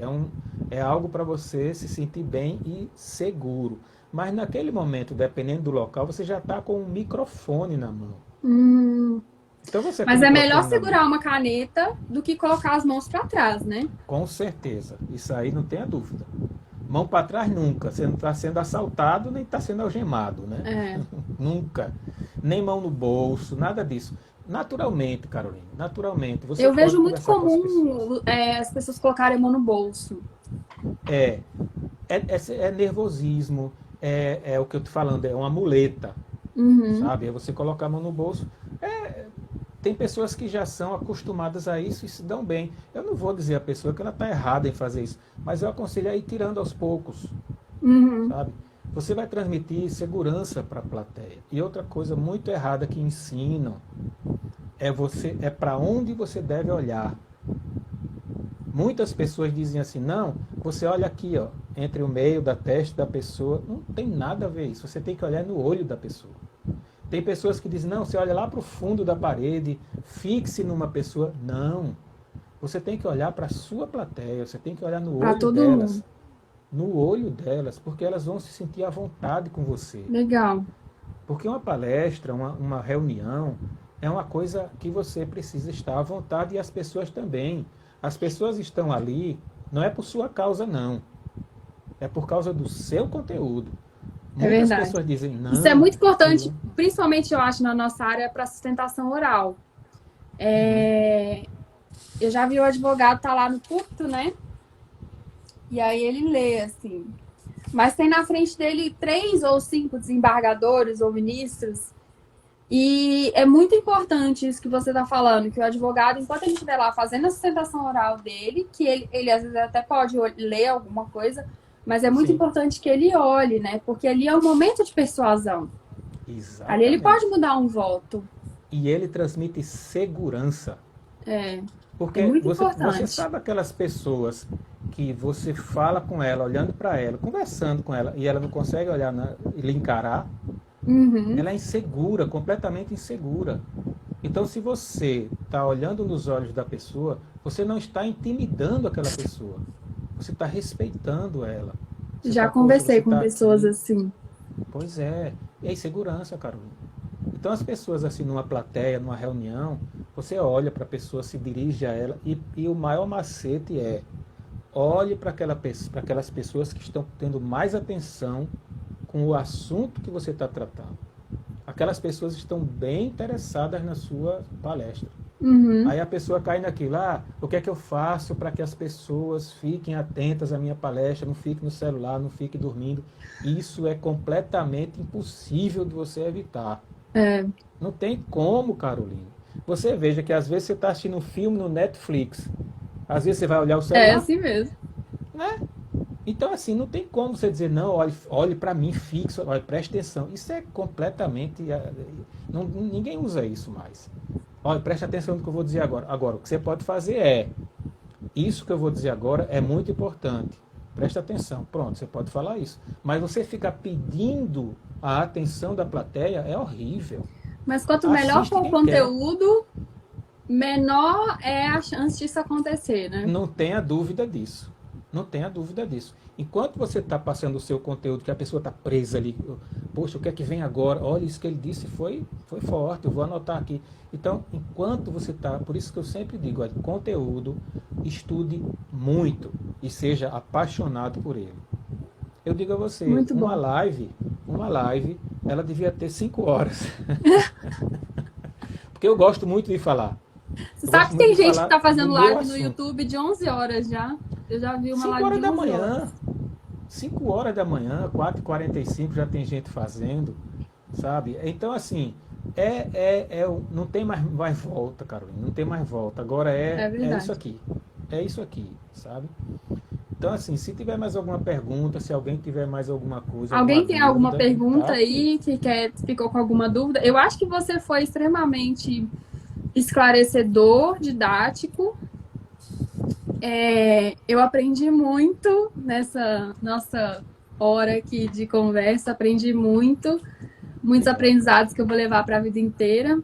É algo para você se sentir bem e seguro. Mas naquele momento, dependendo do local, você já está com um microfone na mão. Hum. Então você com o Mas é melhor microfone na mão, segurar uma caneta do que colocar as mãos para trás, né? com certeza, isso aí não tenha dúvida. Mão para trás nunca. Você não está sendo assaltado nem está sendo algemado, né? É. Nunca. Nem mão no bolso, nada disso. Naturalmente, Carolina, naturalmente. Você Eu pode vejo muito conversar com as pessoas. comum as pessoas colocarem a mão no bolso. É, é nervosismo, é o que eu estou falando, é uma muleta, Uhum. sabe? É você colocar a mão no bolso. Tem pessoas que já são acostumadas a isso e se dão bem. Eu não vou dizer à pessoa que ela está errada em fazer isso, mas eu aconselho a ir tirando aos poucos, Uhum. sabe? Você vai transmitir segurança para a plateia. E outra coisa muito errada que ensinam é para onde você deve olhar. Muitas pessoas dizem assim, não, você olha aqui, ó, entre o meio da testa da pessoa. Não tem nada a ver isso. Você tem que olhar no olho da pessoa. Tem pessoas que dizem, não, você olha lá para o fundo da parede, fixe numa pessoa. Não. Você tem que olhar para a sua plateia, você tem que olhar no Para olho todo mundo. delas. No olho delas, porque elas vão se sentir à vontade com você. Legal. Porque uma palestra, uma reunião, é uma coisa que você precisa estar à vontade e as pessoas também. As pessoas estão ali Não é por sua causa, não. É por causa do seu conteúdo. É Muitas verdade. pessoas dizem, Isso é não, muito importante, fulano. principalmente eu acho na nossa área para sustentação oral. Uhum. Eu já vi o advogado tá lá no púlpito, né? E aí ele lê assim. Mas tem na frente dele 3 ou 5 desembargadores ou ministros. E é muito importante isso que você está falando, que o advogado, enquanto ele estiver lá fazendo a sustentação oral dele, que ele às vezes até pode ler alguma coisa, mas é muito Sim, importante que ele olhe, né? Porque ali é um momento de persuasão. Ali ele pode exatamente. mudar um voto. E ele transmite segurança. É, é Porque muito você importante. sabe aquelas pessoas que você fala com ela, olhando para ela, conversando com ela, e ela não consegue olhar e lhe encarar? Uhum. Ela é insegura, completamente insegura. Então, se você está olhando nos olhos da pessoa, você não está intimidando aquela pessoa. Você está respeitando ela. Você Já está, poxa, você conversei com está pessoas aqui. assim. Pois é. E a insegurança, Carolina. Então, as pessoas, assim, numa plateia, numa reunião, você olha para a pessoa, se dirige a ela, e o maior macete é: olhe para aquelas pessoas que estão tendo mais atenção com o assunto que você está tratando. Aquelas pessoas estão bem interessadas na sua palestra. Uhum. Aí a pessoa cai naquilo, o que é que eu faço para que as pessoas fiquem atentas à minha palestra, não fiquem no celular, não fiquem dormindo. Isso é completamente impossível de você evitar. É, Não tem como, Carolina. Você veja que às vezes você está assistindo um filme no Netflix, às vezes você vai olhar o é celular, assim mesmo. né? Então, assim, não tem como você dizer, não, olhe para mim fixo, olhe, preste atenção. Isso é completamente. Não, ninguém usa isso mais. Olha, preste atenção no que eu vou dizer agora. Agora, o que você pode fazer é, isso que eu vou dizer agora é muito importante. Preste atenção. Pronto, você pode falar isso. Mas você ficar pedindo a atenção da plateia é horrível. Mas quanto melhor Assiste for o quem quer. conteúdo, menor é a chance disso acontecer, né? Não tenha dúvida disso. Não tenha dúvida disso. Enquanto você está passando o seu conteúdo, que a pessoa está presa ali, poxa, o que é que vem agora? Olha, isso que ele disse foi forte, eu vou anotar aqui. Então, enquanto você está, por isso que eu sempre digo, olha, conteúdo, estude muito e seja apaixonado por ele. Eu digo a você, Muito bom. uma live, ela devia ter 5 horas. Porque eu gosto muito de falar. Você Eu sabe gosto que muito tem de gente que falar tá do fazendo meu live no assunto. YouTube de 11 horas já. Eu já vi uma 5 live horas de da 11 manhã, horas. 5 horas da manhã, 4h45 já tem gente fazendo, sabe? Então, assim, não tem mais volta, Carolina, não tem mais volta. Agora É é isso verdade. aqui, sabe? Então, assim, se tiver mais alguma pergunta, se alguém tiver mais alguma coisa, alguma Alguém tem alguma dúvida, tá pergunta aqui. aí ficou com alguma dúvida? Eu acho que você foi extremamente esclarecedor, didático. Eu aprendi muito nessa nossa hora aqui de conversa, aprendi muito, muitos Obrigado. aprendizados que eu vou levar para a vida inteira.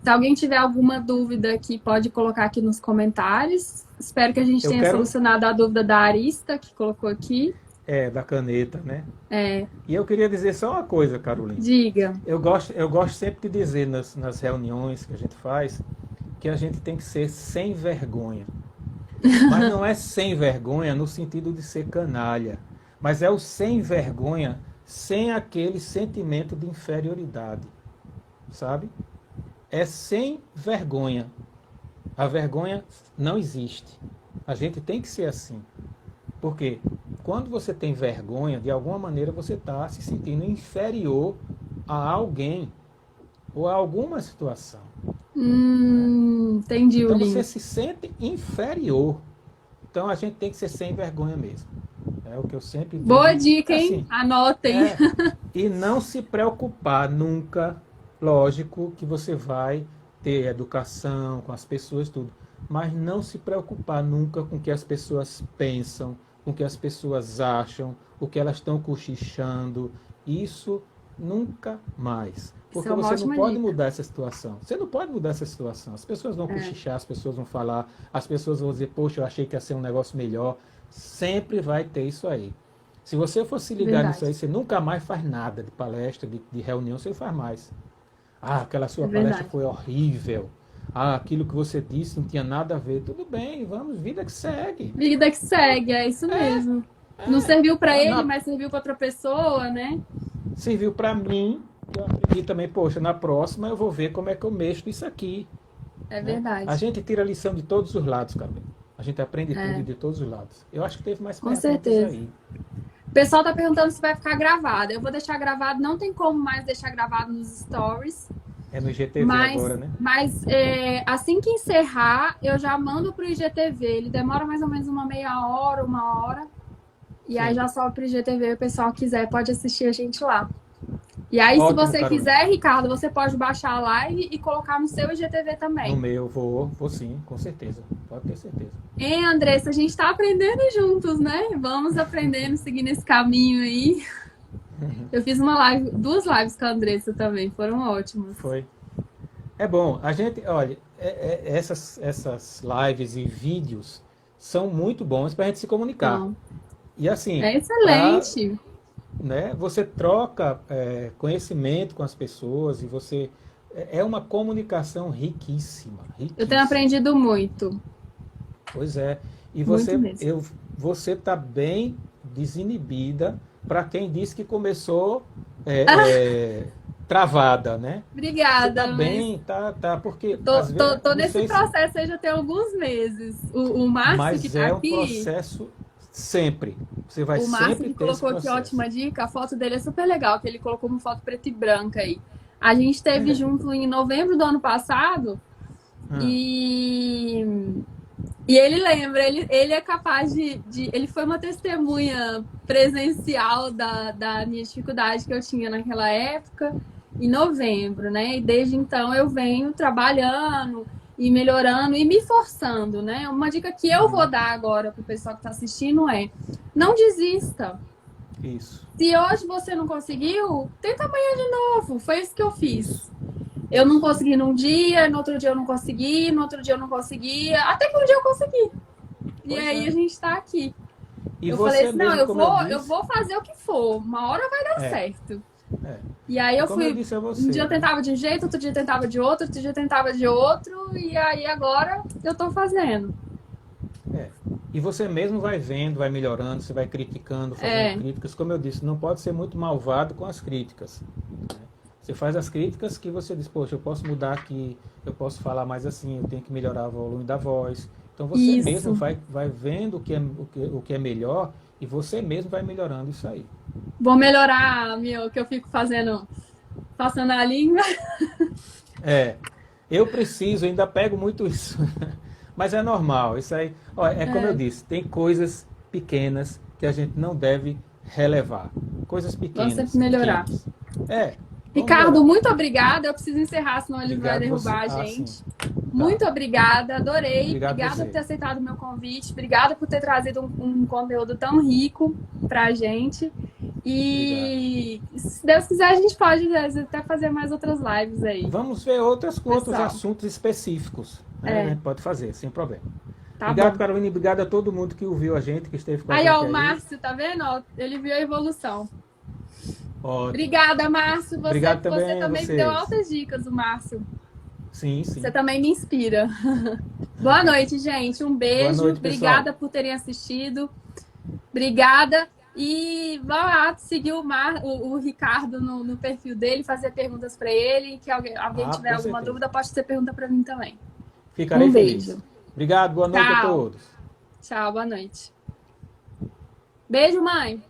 Se alguém tiver alguma dúvida aqui, pode colocar aqui nos comentários. Espero que a gente Eu tenha quero, solucionado a dúvida da Arista, que colocou aqui. da caneta, né? É, E eu queria dizer só uma coisa, Carolina. diga. Eu gosto sempre de dizer nas reuniões que a gente faz que a gente tem que ser sem vergonha. Mas não é sem vergonha no sentido de ser canalha, mas é o sem vergonha sem aquele sentimento de inferioridade, sabe? É sem vergonha. A vergonha não existe. A gente tem que ser assim. Porque quando você tem vergonha, de alguma maneira você está se sentindo inferior a alguém ou a alguma situação. Entendi o Então você link. se sente inferior. Então a gente tem que ser sem vergonha mesmo. É o que eu sempre Boa digo. dica, É hein? assim. Anotem. É. E não se preocupar nunca. Lógico que você vai ter educação com as pessoas, tudo. Mas não se preocupar nunca com o que as pessoas pensam, com o que as pessoas acham, o que elas estão cochichando. Isso nunca mais. Isso Porque é uma você não ótima pode dica. mudar essa situação. Você não pode mudar essa situação. As pessoas vão cochichar, as pessoas vão falar, as pessoas vão dizer, poxa, eu achei que ia ser um negócio melhor. Sempre vai ter isso aí. Se você for se ligar nisso Verdade. aí, você nunca mais faz nada de palestra, de reunião, você não faz mais. Aquela É sua palestra verdade. foi horrível. aquilo que você disse não tinha nada a ver. Tudo bem, vamos, vida que segue. Vida que segue, é isso mesmo. Não serviu para ele, mas serviu para outra pessoa, né? Serviu para mim, eu aprendi também, poxa, na próxima eu vou ver como é que eu mexo isso aqui. É né? verdade. A gente tira lição de todos os lados, Carolina. A gente aprende tudo de todos os lados. Eu acho que teve mais Com perguntas certeza. aí. O pessoal tá perguntando se vai ficar gravado. Eu vou deixar gravado, não tem como mais deixar gravado nos stories. É no IGTV agora, né? Mas assim que encerrar, eu já mando pro IGTV. Ele demora mais ou menos uma meia hora, uma hora. E aí já sobe pro IGTV, o pessoal quiser pode assistir a gente lá. E aí, Ótimo, se você Carolina. quiser, Ricardo, você pode baixar a live e colocar no seu IGTV também. No meu, vou sim, com certeza. Pode ter certeza. Hein, Andressa, a gente tá aprendendo juntos, né? Vamos aprendendo, seguindo esse caminho aí. Eu fiz duas lives com a Andressa também, foram ótimas. Foi. É bom, a gente, olha, essas lives e vídeos são muito bons para a gente se comunicar. Então, E assim, é excelente. né, você troca conhecimento com as pessoas e você é uma comunicação riquíssima, riquíssima. Eu tenho aprendido muito. Pois é. E Muito mesmo. você está bem desinibida para quem disse que começou travada, né? Obrigada. Você tá bem, tá, porque... Tô nesse processo aí já tem alguns meses. O Márcio que tá aqui... Mas é um processo sempre. Você vai o Márcio sempre que ter esse colocou aqui, processo. ótima dica, a foto dele é super legal, que ele colocou uma foto preta e branca aí. A gente esteve junto em novembro do ano passado e ele lembra, ele é capaz de... Ele foi uma testemunha presencial da minha dificuldade que eu tinha naquela época, em novembro, né? E desde então eu venho trabalhando e melhorando e me forçando, né? Uma dica que eu vou dar agora pro pessoal que tá assistindo é: não desista. Isso. Se hoje você não conseguiu, tenta amanhã de novo. Foi isso que eu fiz. Eu não consegui num dia, no outro dia eu não consegui, no outro dia eu não conseguia, até que um dia eu consegui. E aí a gente tá aqui. E eu você falei assim, não, mesmo, eu vou fazer o que for, uma hora vai dar certo. E aí eu como fui, eu disse a você, um dia eu tentava de um jeito, outro dia eu tentava de outro dia eu tentava de outro, e aí agora eu tô fazendo. E você mesmo vai vendo, vai melhorando, você vai criticando, fazendo críticas. Como eu disse, não pode ser muito malvado com as críticas. Né? Você faz as críticas que você diz, poxa, eu posso mudar aqui, eu posso falar mais assim, eu tenho que melhorar o volume da voz. Então você mesmo vai vendo o que é melhor e você mesmo vai melhorando isso aí. Vou melhorar, que eu fico passando a língua. Eu preciso, ainda pego muito isso. Mas é normal, isso aí. Ó, como eu disse, tem coisas pequenas que a gente não deve relevar. Coisas pequenas. Vamos sempre melhorar. Ricardo, muito obrigada. Eu preciso encerrar, senão ele vai derrubar a gente. Muito obrigada, adorei. Obrigada por ter aceitado o meu convite. Obrigada por ter trazido um conteúdo tão rico pra gente. E se Deus quiser, a gente pode até fazer mais outras lives aí. Vamos ver outros assuntos específicos. Né? A gente pode fazer, sem problema. Obrigado, Carolina, e obrigado a todo mundo que ouviu a gente, que esteve com a gente aí. Ó, o Márcio, tá vendo? Ó, ele viu a evolução. Ótimo. Obrigada, Márcio. Obrigado também você também me deu altas dicas, o Márcio. Sim. Você também me inspira. Boa noite, gente. Um beijo. Boa noite, obrigada por terem assistido. Obrigada. E vá lá seguir o Ricardo no perfil dele, fazer perguntas para ele. Que alguém tiver alguma dúvida, pode ter pergunta para mim também. Ficarei feliz. Beijo. Obrigado, boa noite a todos. Tchau, boa noite. Beijo, mãe.